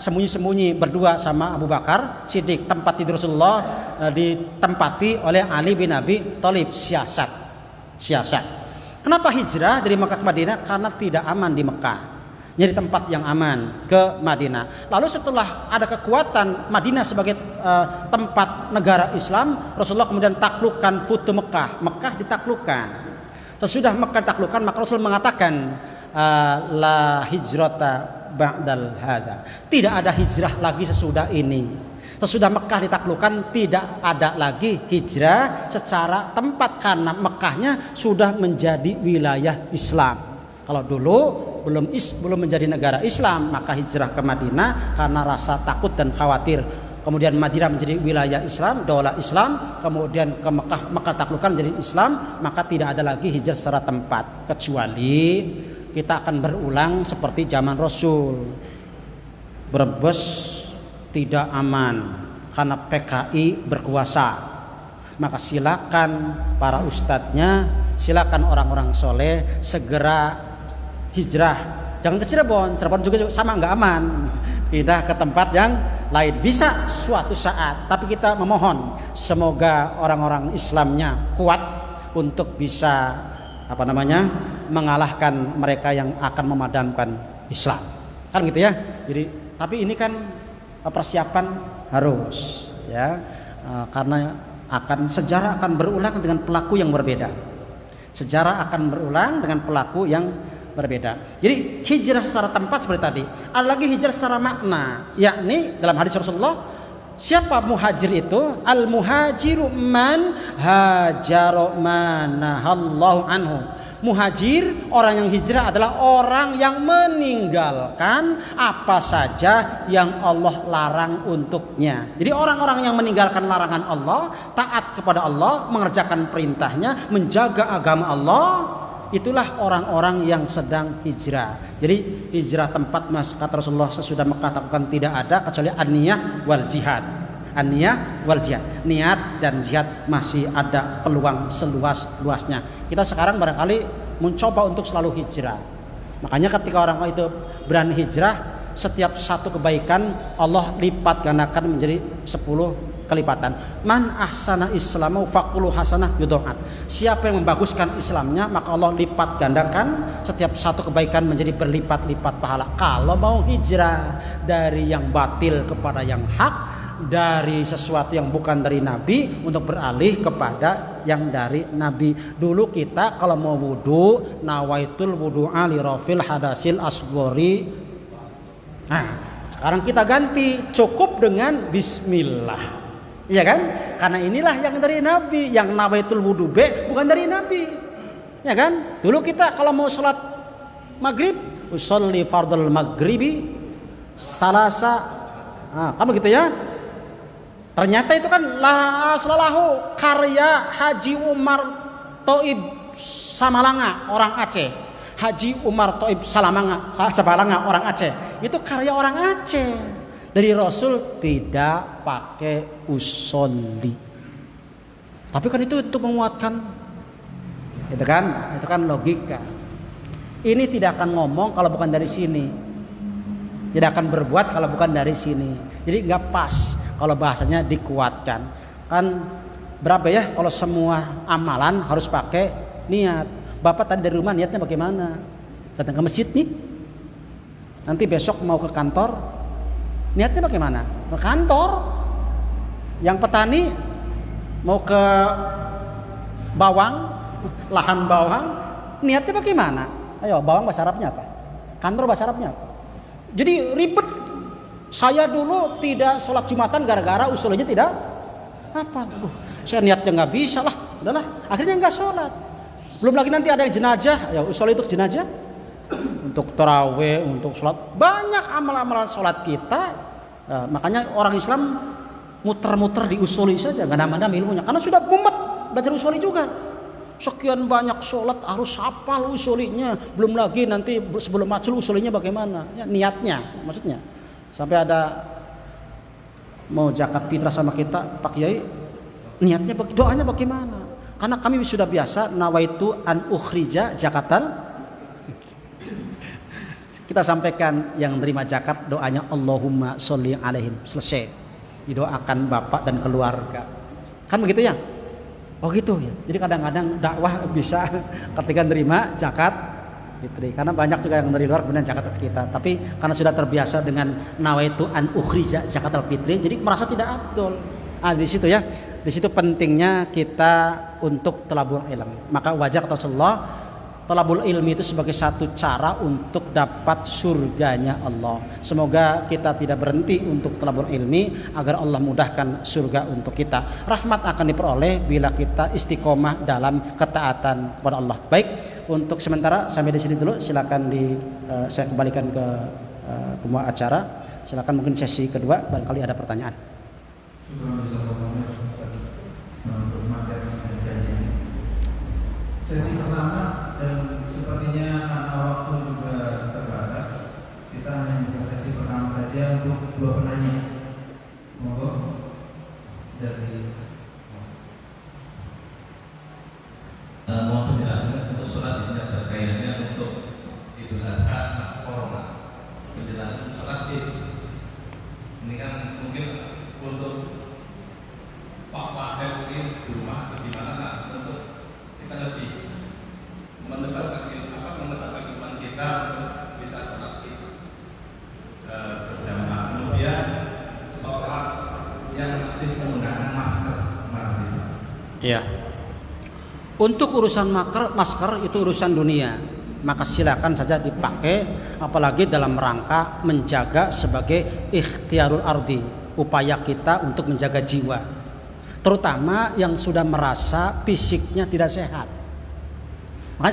sembunyi-sembunyi berdua sama Abu Bakar Siddiq, tempat tidur Rasulullah ditempati oleh Ali bin Abi Thalib. Siasat. Kenapa hijrah dari Mekah ke Madinah? Karena tidak aman di Mekah. Nyari tempat yang aman ke Madinah. Lalu setelah ada kekuatan Madinah sebagai tempat negara Islam, Rasulullah kemudian taklukkan Futu Mekah. Mekah ditaklukkan. Sesudah Mekah ditaklukkan, maka Rasul mengatakan la hijrata ba'dal hadza. Tidak ada hijrah lagi sesudah ini. Sesudah Mekah ditaklukkan tidak ada lagi hijrah secara tempat karena Mekahnya sudah menjadi wilayah Islam. Kalau dulu belum menjadi negara Islam, maka hijrah ke Madinah karena rasa takut dan khawatir. Kemudian Madinah menjadi wilayah Islam, daulah Islam, kemudian ke Mekah taklukkan menjadi Islam, maka tidak ada lagi hijrah secara tempat kecuali kita akan berulang seperti zaman Rasul. Brebes tidak aman karena PKI berkuasa, maka silakan para ustadznya, silakan orang-orang soleh segera hijrah. Jangan ke Cirebon juga sama nggak aman, pindah ke tempat yang lain. Bisa suatu saat, tapi kita memohon semoga orang-orang Islamnya kuat untuk bisa mengalahkan mereka yang akan memadamkan Islam, kan gitu ya. Jadi tapi ini kan persiapan harus ya, karena sejarah akan berulang dengan pelaku yang berbeda. Sejarah akan berulang dengan pelaku yang berbeda. Jadi hijrah secara tempat seperti tadi. Ada lagi hijrah secara makna, yakni dalam hadis Rasulullah, siapa muhajir itu? Al muhajiru man hajara manahallahu anhu. Muhajir, orang yang hijrah adalah orang yang meninggalkan apa saja yang Allah larang untuknya. Jadi orang-orang yang meninggalkan larangan Allah, taat kepada Allah, mengerjakan perintahnya, menjaga agama Allah, itulah orang-orang yang sedang hijrah. Jadi hijrah tempat, kata Rasulullah, sesudah Mekah taklukkan tidak ada kecuali an-niyah wal jihad. An-niyah wal jihad, niat dan jihad masih ada peluang seluas-luasnya. Kita sekarang barangkali mencoba untuk selalu hijrah. Makanya ketika orang itu berani hijrah, setiap satu kebaikan Allah lipat gandakan menjadi 10 kelipatan. Man ahsana islamu faqulu hasanah yudha'af. Siapa yang membaguskan Islamnya, maka Allah lipat gandakan setiap satu kebaikan menjadi berlipat-lipat pahala. Kalau mau hijrah dari yang batil kepada yang hak, dari sesuatu yang bukan dari Nabi untuk beralih kepada yang dari Nabi. Dulu kita kalau mau wudu, nawaitul wudu'a li rafil hadasil asghari. Nah, sekarang kita ganti, cukup dengan bismillah. Iya kan? Karena inilah yang dari Nabi. Yang nawaitul wudu bukan dari Nabi. Ya kan? Dulu kita kalau mau sholat maghrib, usolli fardal maghribi salasa. Kamu gitu ya? Ternyata itu kan selalahu karya Haji Umar Thaib Samalanga, orang Aceh. Haji Umar Thaib Samalanga, orang Aceh. Itu karya orang Aceh. Dari Rasul tidak pakai usolli. Tapi kan itu untuk menguatkan. Itu kan logika. Ini tidak akan ngomong kalau bukan dari sini. Tidak akan berbuat kalau bukan dari sini. Jadi nggak pas. Kalau bahasanya dikuatkan, kan berapa ya kalau semua amalan harus pakai niat. Bapak tadi dari rumah niatnya bagaimana? Datang ke masjid nih, nanti besok mau ke kantor, niatnya bagaimana? Ke kantor. Yang petani mau ke bawang, lahan bawang, niatnya bagaimana? Ayo, bawang bahasa Arabnya apa? Kantor bahasa Arabnya apa? Jadi ribet. Saya dulu tidak sholat Jumatan gara-gara usulnya tidak apa? Saya niatnya nggak bisa lah, udahlah. Akhirnya nggak sholat. Belum lagi nanti ada yang jenazah, ya usul untuk jenazah, untuk taraweh, untuk sholat. Banyak amal-amalan sholat kita. Nah, makanya orang Islam muter-muter di usuli saja, nggak nambah ilmunya. Karena sudah mumet belajar usuli juga. Sekian banyak sholat harus hafal usulinya. Belum lagi nanti sebelum macul usulinya bagaimana? Ya, niatnya, maksudnya. Sampai ada mau zakat fitrah sama kita, Pak Kiai, niatnya, doanya bagaimana? Karena kami sudah biasa nawaitu an ukhrija zakatan. Kita sampaikan yang menerima zakat doanya Allahumma sholli alaihim, selesai. Didoakan bapak dan keluarga. Kan begitu ya? Oh gitu ya. Jadi kadang-kadang dakwah bisa ketika menerima zakat fitri. Karena banyak juga yang dari luar kemudian zakat kita. Tapi karena sudah terbiasa dengan nawaitu an ukhrija zakat al-fitri, jadi merasa tidak afdol. Di situ ya. Di situ pentingnya kita untuk talabul ilm. Maka wajar kata Rasulullah, talabul ilmi itu sebagai satu cara untuk dapat surganya Allah. Semoga kita tidak berhenti untuk talabul ilmi agar Allah mudahkan surga untuk kita. Rahmat akan diperoleh bila kita istiqomah dalam ketaatan kepada Allah. Baik, untuk sementara sampai di sini dulu. Silakan saya kembalikan ke pembawa acara. Silakan mungkin sesi kedua barangkali ada pertanyaan. Untuk materi dan kajian sesi pertama, dan sepertinya karena waktu juga terbatas, kita hanya buka sesi pertama saja untuk 2 penanya. Monggo dari mohon penjelasan untuk sholat Id dan kaitannya untuk Idul Adha masa corona. Penjelasan sholat Id ini kan mungkin untuk Pak MUI di rumah atau di mana untuk kita lebih menetapkan iman kita untuk bisa sholat Id berjamaah. Kemudian sholat yang masih menggunakan masker. Iya. Untuk urusan masker itu urusan dunia, maka silakan saja dipakai, apalagi dalam rangka menjaga sebagai ikhtiarul ardi, upaya kita untuk menjaga jiwa, terutama yang sudah merasa fisiknya tidak sehat. Makanya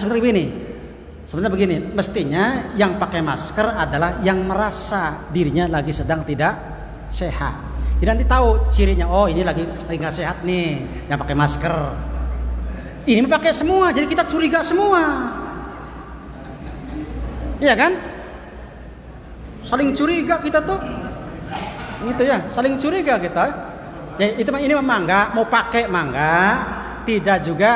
sebenarnya begini, mestinya yang pakai masker adalah yang merasa dirinya lagi sedang tidak sehat. Jadi nanti tahu cirinya, oh ini lagi nggak sehat nih yang pakai masker. Ini pakai semua, jadi kita curiga semua. Iya kan? Saling curiga kita tuh. Gitu ya, saling curiga kita. Ya itu ini memang enggak mau pakai mangga, tidak juga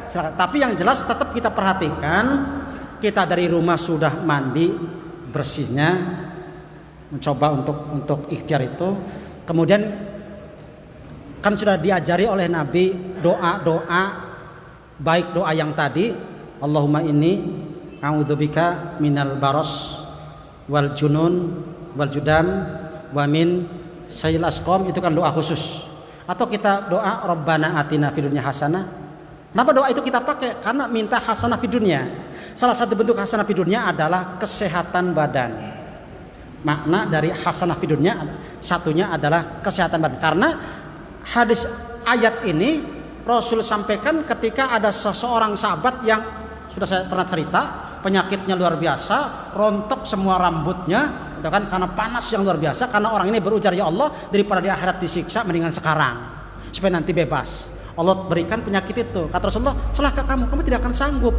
silakan. Tapi yang jelas tetap kita perhatikan, kita dari rumah sudah mandi bersihnya, mencoba untuk ikhtiar itu. Kemudian kan sudah diajari oleh Nabi doa-doa, baik doa yang tadi Allahumma inni a'udzubika minal baros wal junun wal judam wa min sayyil asqam, itu kan doa khusus. Atau kita doa Rabbana atina fid dunya hasanah. Kenapa doa itu kita pakai? Karena minta hasanah fid dunya. Salah satu bentuk hasanah fid dunya adalah kesehatan badan. Makna dari hasanah fid dunya satunya adalah kesehatan badan. Karena hadis ayat ini Rasul sampaikan ketika ada seseorang sahabat yang sudah saya pernah cerita, penyakitnya luar biasa, rontok semua rambutnya, itu kan karena panas yang luar biasa. Karena orang ini berujar, ya Allah, daripada di akhirat disiksa mendingan sekarang supaya nanti bebas. Allah berikan penyakit itu. Kata Rasulullah, celaka kamu tidak akan sanggup.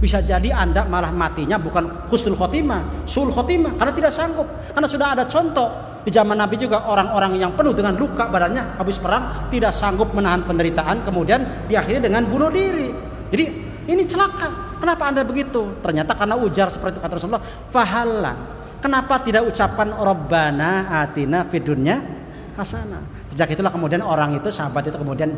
Bisa jadi Anda malah matinya bukan husnul khotimah, suul khotimah, karena tidak sanggup. Karena sudah ada contoh di zaman Nabi juga, orang-orang yang penuh dengan luka badannya habis perang tidak sanggup menahan penderitaan, kemudian diakhiri dengan bunuh diri. Jadi ini celaka. Kenapa Anda begitu? Ternyata karena ujar seperti itu. Kata Rasulullah, fahallan, kenapa tidak ucapan Rabbana atina fid dunya hasanah? Sejak itulah kemudian orang itu, sahabat itu kemudian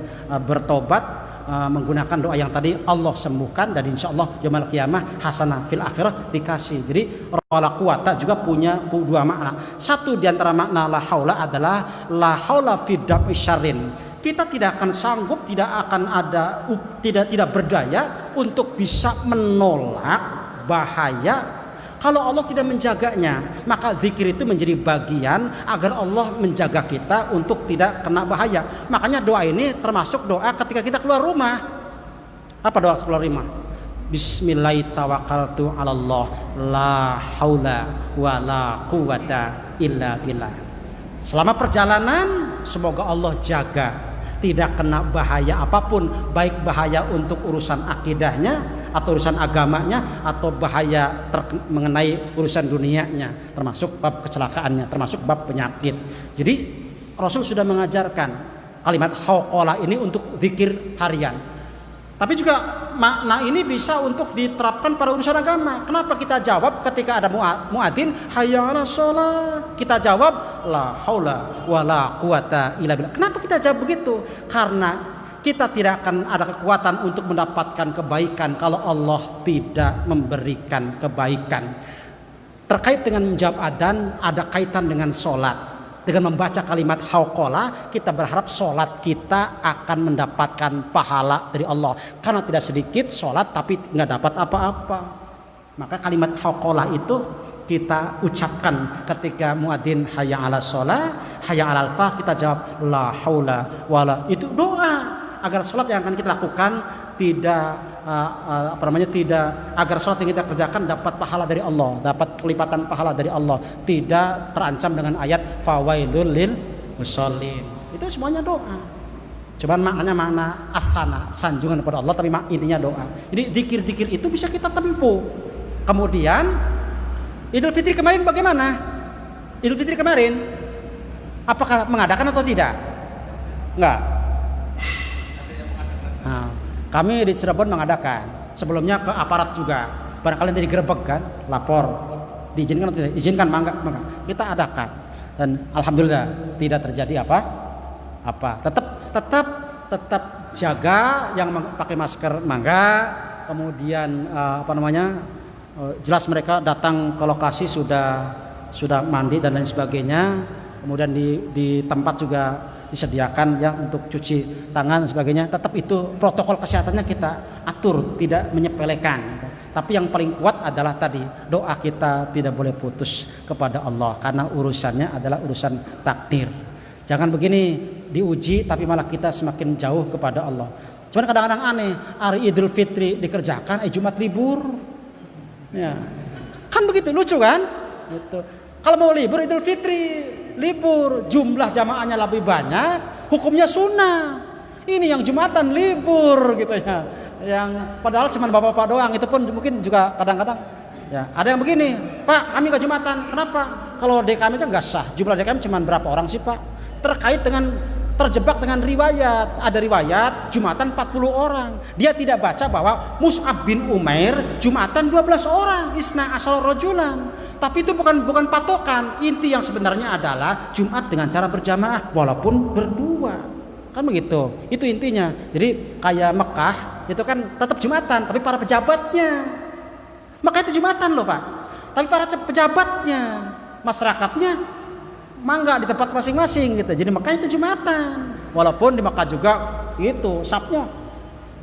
bertobat, menggunakan doa yang tadi, Allah sembuhkan, dan insya Allah yaumul qiyamah hasanah fil akhirah dikasih. Jadi wala quwata juga punya 2 makna. Satu diantara makna la haula adalah la haula fi daf'i syarrin, kita tidak akan sanggup, tidak akan ada, tidak berdaya untuk bisa menolak bahaya kalau Allah tidak menjaganya. Maka zikir itu menjadi bagian agar Allah menjaga kita untuk tidak kena bahaya. Makanya doa ini termasuk doa ketika kita keluar rumah. Apa doa keluar rumah? Bismillahirrahmanirrahim. La haula wa la quwata illa billah. Selama perjalanan semoga Allah jaga, tidak kena bahaya apapun, baik bahaya untuk urusan akidahnya atau urusan agamanya, atau bahaya mengenai urusan dunianya, termasuk bab kecelakaannya, termasuk bab penyakit. Jadi Rasul sudah mengajarkan kalimat hauqalah ini untuk zikir harian. Tapi juga makna ini bisa untuk diterapkan pada urusan agama. Kenapa kita jawab ketika ada muadzin hayya 'alas shalah, kita jawab la haula wala quwata illa billah. Kenapa kita jawab begitu? Karena kita tidak akan ada kekuatan untuk mendapatkan kebaikan kalau Allah tidak memberikan kebaikan. Terkait dengan menjawab adzan ada kaitan dengan sholat. Dengan membaca kalimat hauqalah, kita berharap sholat kita akan mendapatkan pahala dari Allah. Karena tidak sedikit sholat tapi nggak dapat apa-apa. Maka kalimat hauqalah itu kita ucapkan ketika muadzin hayya 'alas shalah, hayya 'alal falah, kita jawab la haula wala. Itu doa agar sholat yang akan kita lakukan tidak agar sholat yang kita kerjakan dapat pahala dari Allah, dapat kelipatan pahala dari Allah, tidak terancam dengan ayat fawailul lil musallin. Itu semuanya doa. Cuman maknanya makna asana, sanjungan kepada Allah, tapi intinya doa. Jadi zikir-zikir itu bisa kita tempuh. Kemudian Idul Fitri kemarin bagaimana? Idul Fitri kemarin apakah mengadakan atau tidak? Enggak. Nah, kami di Cirebon mengadakan, sebelumnya ke aparat juga. Barangkali nanti digerebek kan, lapor, diizinkan atau tidak? Diizinkan, mangga. Kita adakan dan alhamdulillah tidak terjadi apa. Tetap jaga yang pakai masker mangga. Kemudian jelas mereka datang ke lokasi sudah mandi dan lain sebagainya. Kemudian di tempat juga disediakan ya untuk cuci tangan dan sebagainya. Tetap itu protokol kesehatannya kita atur, tidak menyepelekan. Tapi yang paling kuat adalah tadi doa kita tidak boleh putus kepada Allah karena urusannya adalah urusan takdir. Jangan begini diuji tapi malah kita semakin jauh kepada Allah. Cuman kadang-kadang aneh, hari Idul Fitri dikerjakan, Jumat libur. Ya. Kan begitu, lucu kan? Gitu. Kalau mau libur Idul Fitri libur, jumlah jamaahnya lebih banyak, hukumnya sunnah. Ini yang Jumatan libur gitu ya. Yang padahal cuma bapak-bapak doang, itu pun mungkin juga kadang-kadang ya. Ada yang begini, Pak, kami ke Jumatan. Kenapa? Kalau DKM itu enggak sah. Jumlah DKM cuma berapa orang sih, Pak? Terkait dengan terjebak dengan riwayat. Ada riwayat Jumatan 40 orang. Dia tidak baca bahwa Mus'ab bin Umair Jumatan 12 orang, isna asal rajulan. Tapi itu bukan patokan. Inti yang sebenarnya adalah Jumat dengan cara berjamaah walaupun berdua. Kan begitu. Itu intinya. Jadi kayak Mekah itu kan tetap Jumatan, tapi para pejabatnya. Mekah itu Jumatan loh, Pak. Tapi para pejabatnya, masyarakatnya mangga di tempat masing-masing gitu. Jadi Mekah itu Jumatan. Walaupun di Mekah juga itu sapnya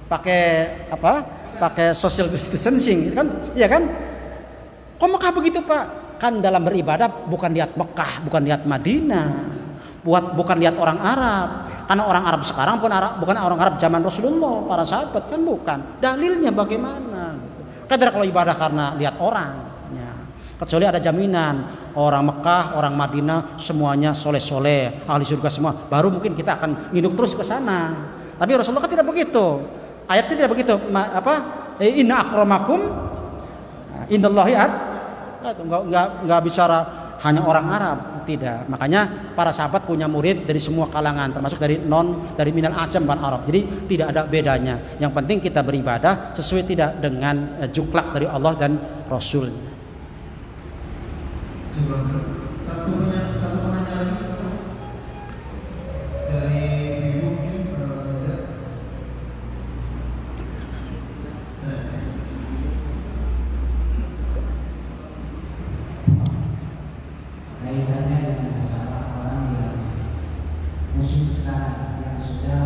pakai social distancing kan? Iya kan? Kok Mekah begitu, Pak? Kan dalam beribadah bukan lihat Mekah, bukan lihat Madinah, bukan lihat orang Arab. Karena orang Arab sekarang bukan orang Arab zaman Rasulullah, para sahabat kan bukan. Dalilnya bagaimana? Kadang kalau ibadah karena lihat orang. Kecuali ada jaminan orang Mekah, orang Madinah semuanya soleh-soleh, ahli surga semua, baru mungkin kita akan nginduk terus ke sana. Tapi Rasulullah kan tidak begitu. Ayatnya tidak begitu. Inna akramakum indallahi enggak bicara hanya orang Arab, tidak. Makanya para sahabat punya murid dari semua kalangan, termasuk dari minal ajam dan Arab. Jadi tidak ada bedanya. Yang penting kita beribadah sesuai tidak dengan juklak dari Allah dan Rasul. Satu penanya lagi dari Ibu mungkin kaitannya dengan masalah orang yang musim sekarang yang sudah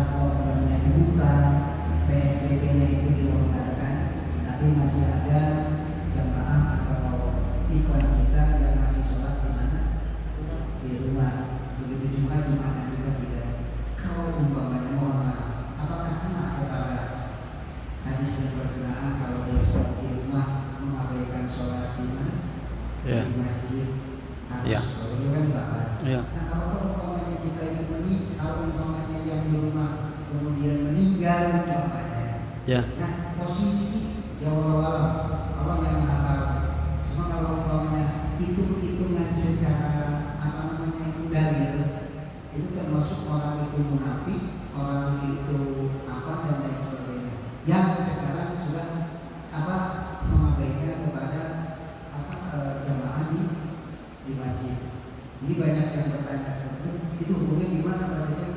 banyak yang bertanya seperti itu hukumnya gimana Pak Cecep?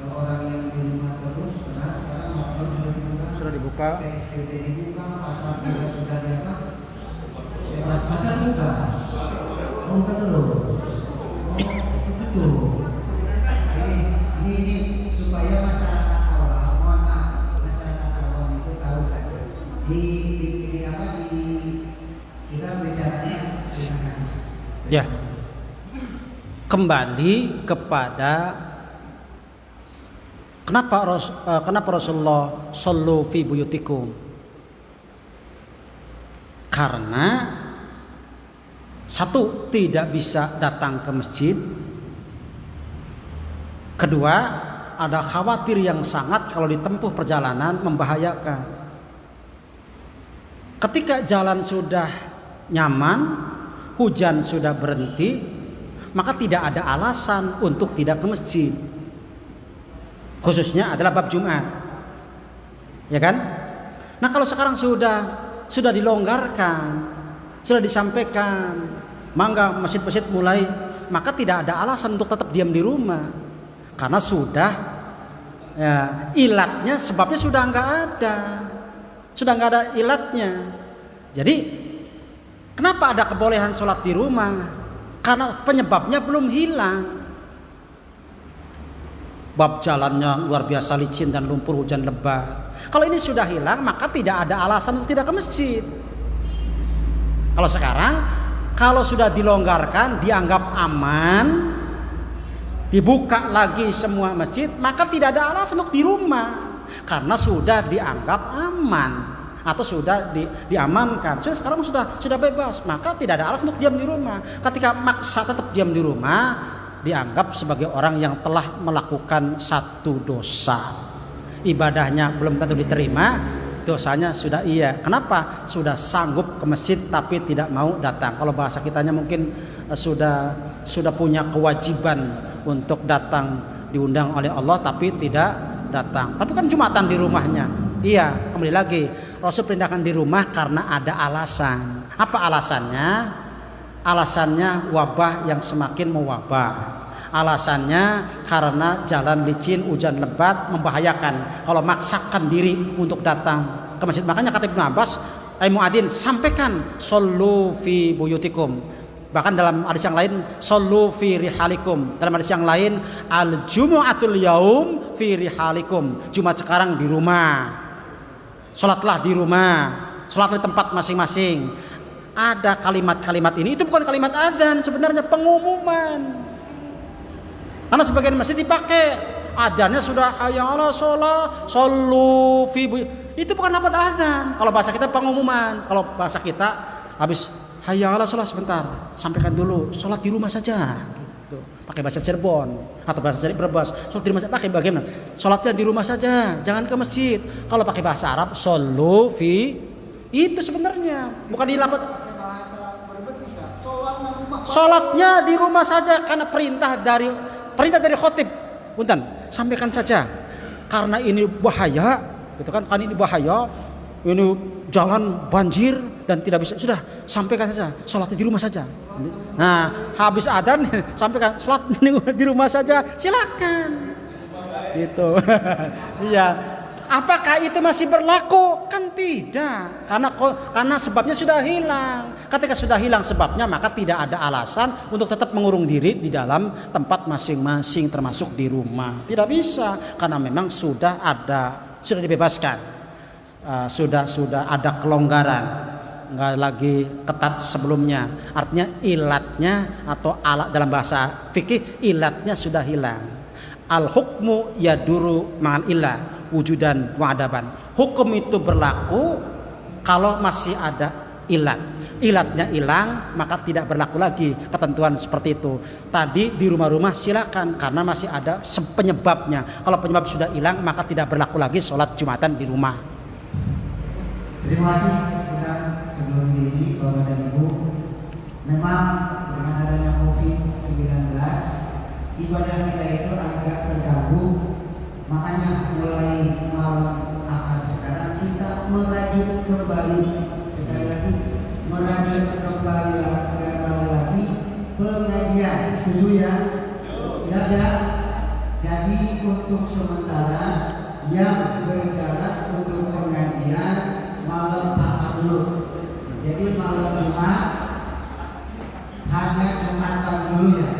Kalau orang yang di rumah terus, padahal sekarang lockdown sudah dibuka, PSBB dibuka, pasar juga sudah dibuka, pasar buka, buka terus. Betul. Ini supaya masyarakat awam, masyarakat awam itu tahu saja. Kita bicaranya dengan hadis. Ya. Kembali kepada kenapa Rasulullah sallu fi buyutikum? Karena satu, tidak bisa datang ke masjid. Kedua, ada khawatir yang sangat kalau ditempuh perjalanan membahayakan. Ketika jalan sudah nyaman, hujan sudah berhenti, maka tidak ada alasan untuk tidak ke masjid. Khususnya adalah bab Jumat. Ya kan? Nah, kalau sekarang sudah dilonggarkan, sudah disampaikan, mangga masjid-masjid mulai, maka tidak ada alasan untuk tetap diam di rumah. Karena sudah ya, ilatnya, sebabnya sudah nggak ada ilatnya. Jadi kenapa ada kebolehan sholat di rumah? Karena penyebabnya belum hilang. Bab jalannya luar biasa licin dan lumpur, hujan lebat. Kalau ini sudah hilang, maka tidak ada alasan untuk tidak ke masjid. Kalau sekarang, kalau sudah dilonggarkan, dianggap aman, dibuka lagi semua masjid, maka tidak ada alasan untuk di rumah, karena sudah dianggap aman atau sudah diamankan. Sekarang sudah bebas, maka tidak ada alasan untuk diam di rumah. Ketika maksa tetap diam di rumah, dianggap sebagai orang yang telah melakukan satu dosa. Ibadahnya belum tentu diterima, dosanya sudah iya. Kenapa? Sudah sanggup ke masjid tapi tidak mau datang. Kalau bahasa kitanya mungkin sudah punya kewajiban untuk datang, diundang oleh Allah tapi tidak datang. Tapi kan Jumatan di rumahnya. Iya, kembali lagi, Rasul perintahkan di rumah karena ada alasan. Apa alasannya? Alasannya wabah yang semakin mewabah. Alasannya karena jalan licin, hujan lebat, membahayakan. Kalau maksakan diri untuk datang ke masjid, makanya kata Ibnu Abbas, "Ai muadzin, sampaikan sallu fi buyutikum." Bahkan dalam hadis yang lain, sallu fi rihalikum. Dalam hadis yang lain, al jumu'atul yaum fi rihalikum. Jumat sekarang di rumah. Salatlah di rumah. Salat di tempat masing-masing. Ada kalimat-kalimat ini, itu bukan kalimat adzan, sebenarnya pengumuman. Karena sebagian masjid dipakai adzannya sudah hayya 'alas shalah, sallu fi itu bukan lafaz adzan. Kalau bahasa kita pengumuman. Kalau bahasa kita habis hayya 'alas shalah sebentar, sampaikan dulu, salat di rumah saja gitu. Pakai bahasa Cirebon atau bahasa Brebes, salat di rumah saja, pakai bagaimana? Salatnya di rumah saja, jangan ke masjid. Kalau pakai bahasa Arab, sallu fi, itu sebenarnya bukan di lafaz. Salatnya di rumah saja karena perintah dari khotib. Punten, sampaikan saja. Karena ini bahaya, gitu kan? Karena ini bahaya, ini jalan banjir dan tidak bisa. Sudah, sampaikan saja. Salatnya di rumah saja. Nah, habis adzan sampaikan salat di rumah saja. Silakan. Gitu. Iya. Apakah itu masih berlaku? Kan tidak. Karena sebabnya sudah hilang. Ketika sudah hilang sebabnya, maka tidak ada alasan untuk tetap mengurung diri di dalam tempat masing-masing, termasuk di rumah. Tidak bisa, karena memang sudah dibebaskan. Sudah ada kelonggaran. Enggak lagi ketat sebelumnya. Artinya ilatnya atau alat dalam bahasa fikih, ilatnya sudah hilang. Al hukmu yaduru ma'al illah wujudan wa adaban. Hukum itu berlaku kalau masih ada ilat. Ilatnya hilang, maka tidak berlaku lagi ketentuan seperti itu. Tadi di rumah-rumah silakan karena masih ada penyebabnya. Kalau penyebab sudah hilang, maka tidak berlaku lagi sholat Jumatan di rumah. Terima kasih. Sebelum ini Bapak dan Ibu, memang dengan adanya COVID-19 ibadah kita itu agak terganggu. Makanya mulai malam Ahad sekarang kita merajut kembali, sekali lagi merajut kembali lagi pengajian. Setuju ya? untuk sementara yang berjalan untuk pengajian malam Ahad dulu. Jadi malam Jumat hanya Jumat pagi dulu ya.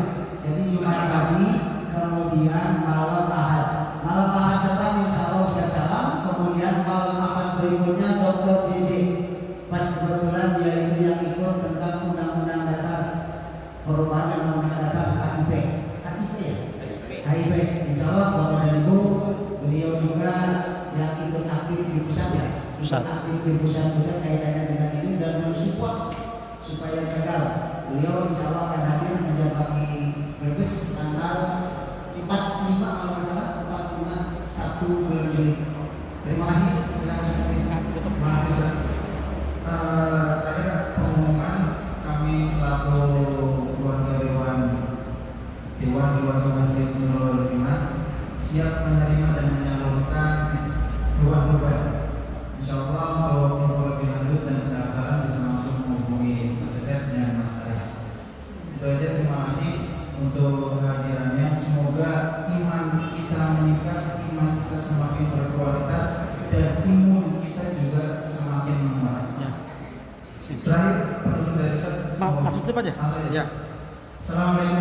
Jadi Jumat pagi kemudian malam Ahad. Malam Ahad depan insya Allah Ustaz Salam, kemudian malam Ahad berikutnya Dr. JJ. Pas kebetulan dia itu yang ikut tentang Undang-Undang Dasar, perubahan Undang-Undang Dasar HIP ya? HIP. Insya Allah Bapak dan Ibu, beliau juga yang ikut aktif di pusat ya. Ikut aktif di pusat juga kaitannya dengan ini dan mensupport supaya gagal. Beliau insya Allah akan hadir menjabat di Brebes tanggal 45 kalau nggak salah, 45 Sabtu bulan Juli. Terima kasih. Maaf Ustaz. Terakhir pengumuman kami selaku keluarga Dewan Keluarga Masjid Nurul Iman siap menerima dan menyalurkan hewan kurban. Insyaallah untuk info lebih lanjut dan pendaftaran bisa langsung menghubungi Mas Zed dan Mas Aris. Itu aja, terima kasih untuk kehadirannya. Semoga iman kita meningkat, iman kita semakin berkualitas dan imun kita juga semakin membaik. Terakhir, penutup dari Ustaz. Masuk klip aja. Ya. Assalamualaikum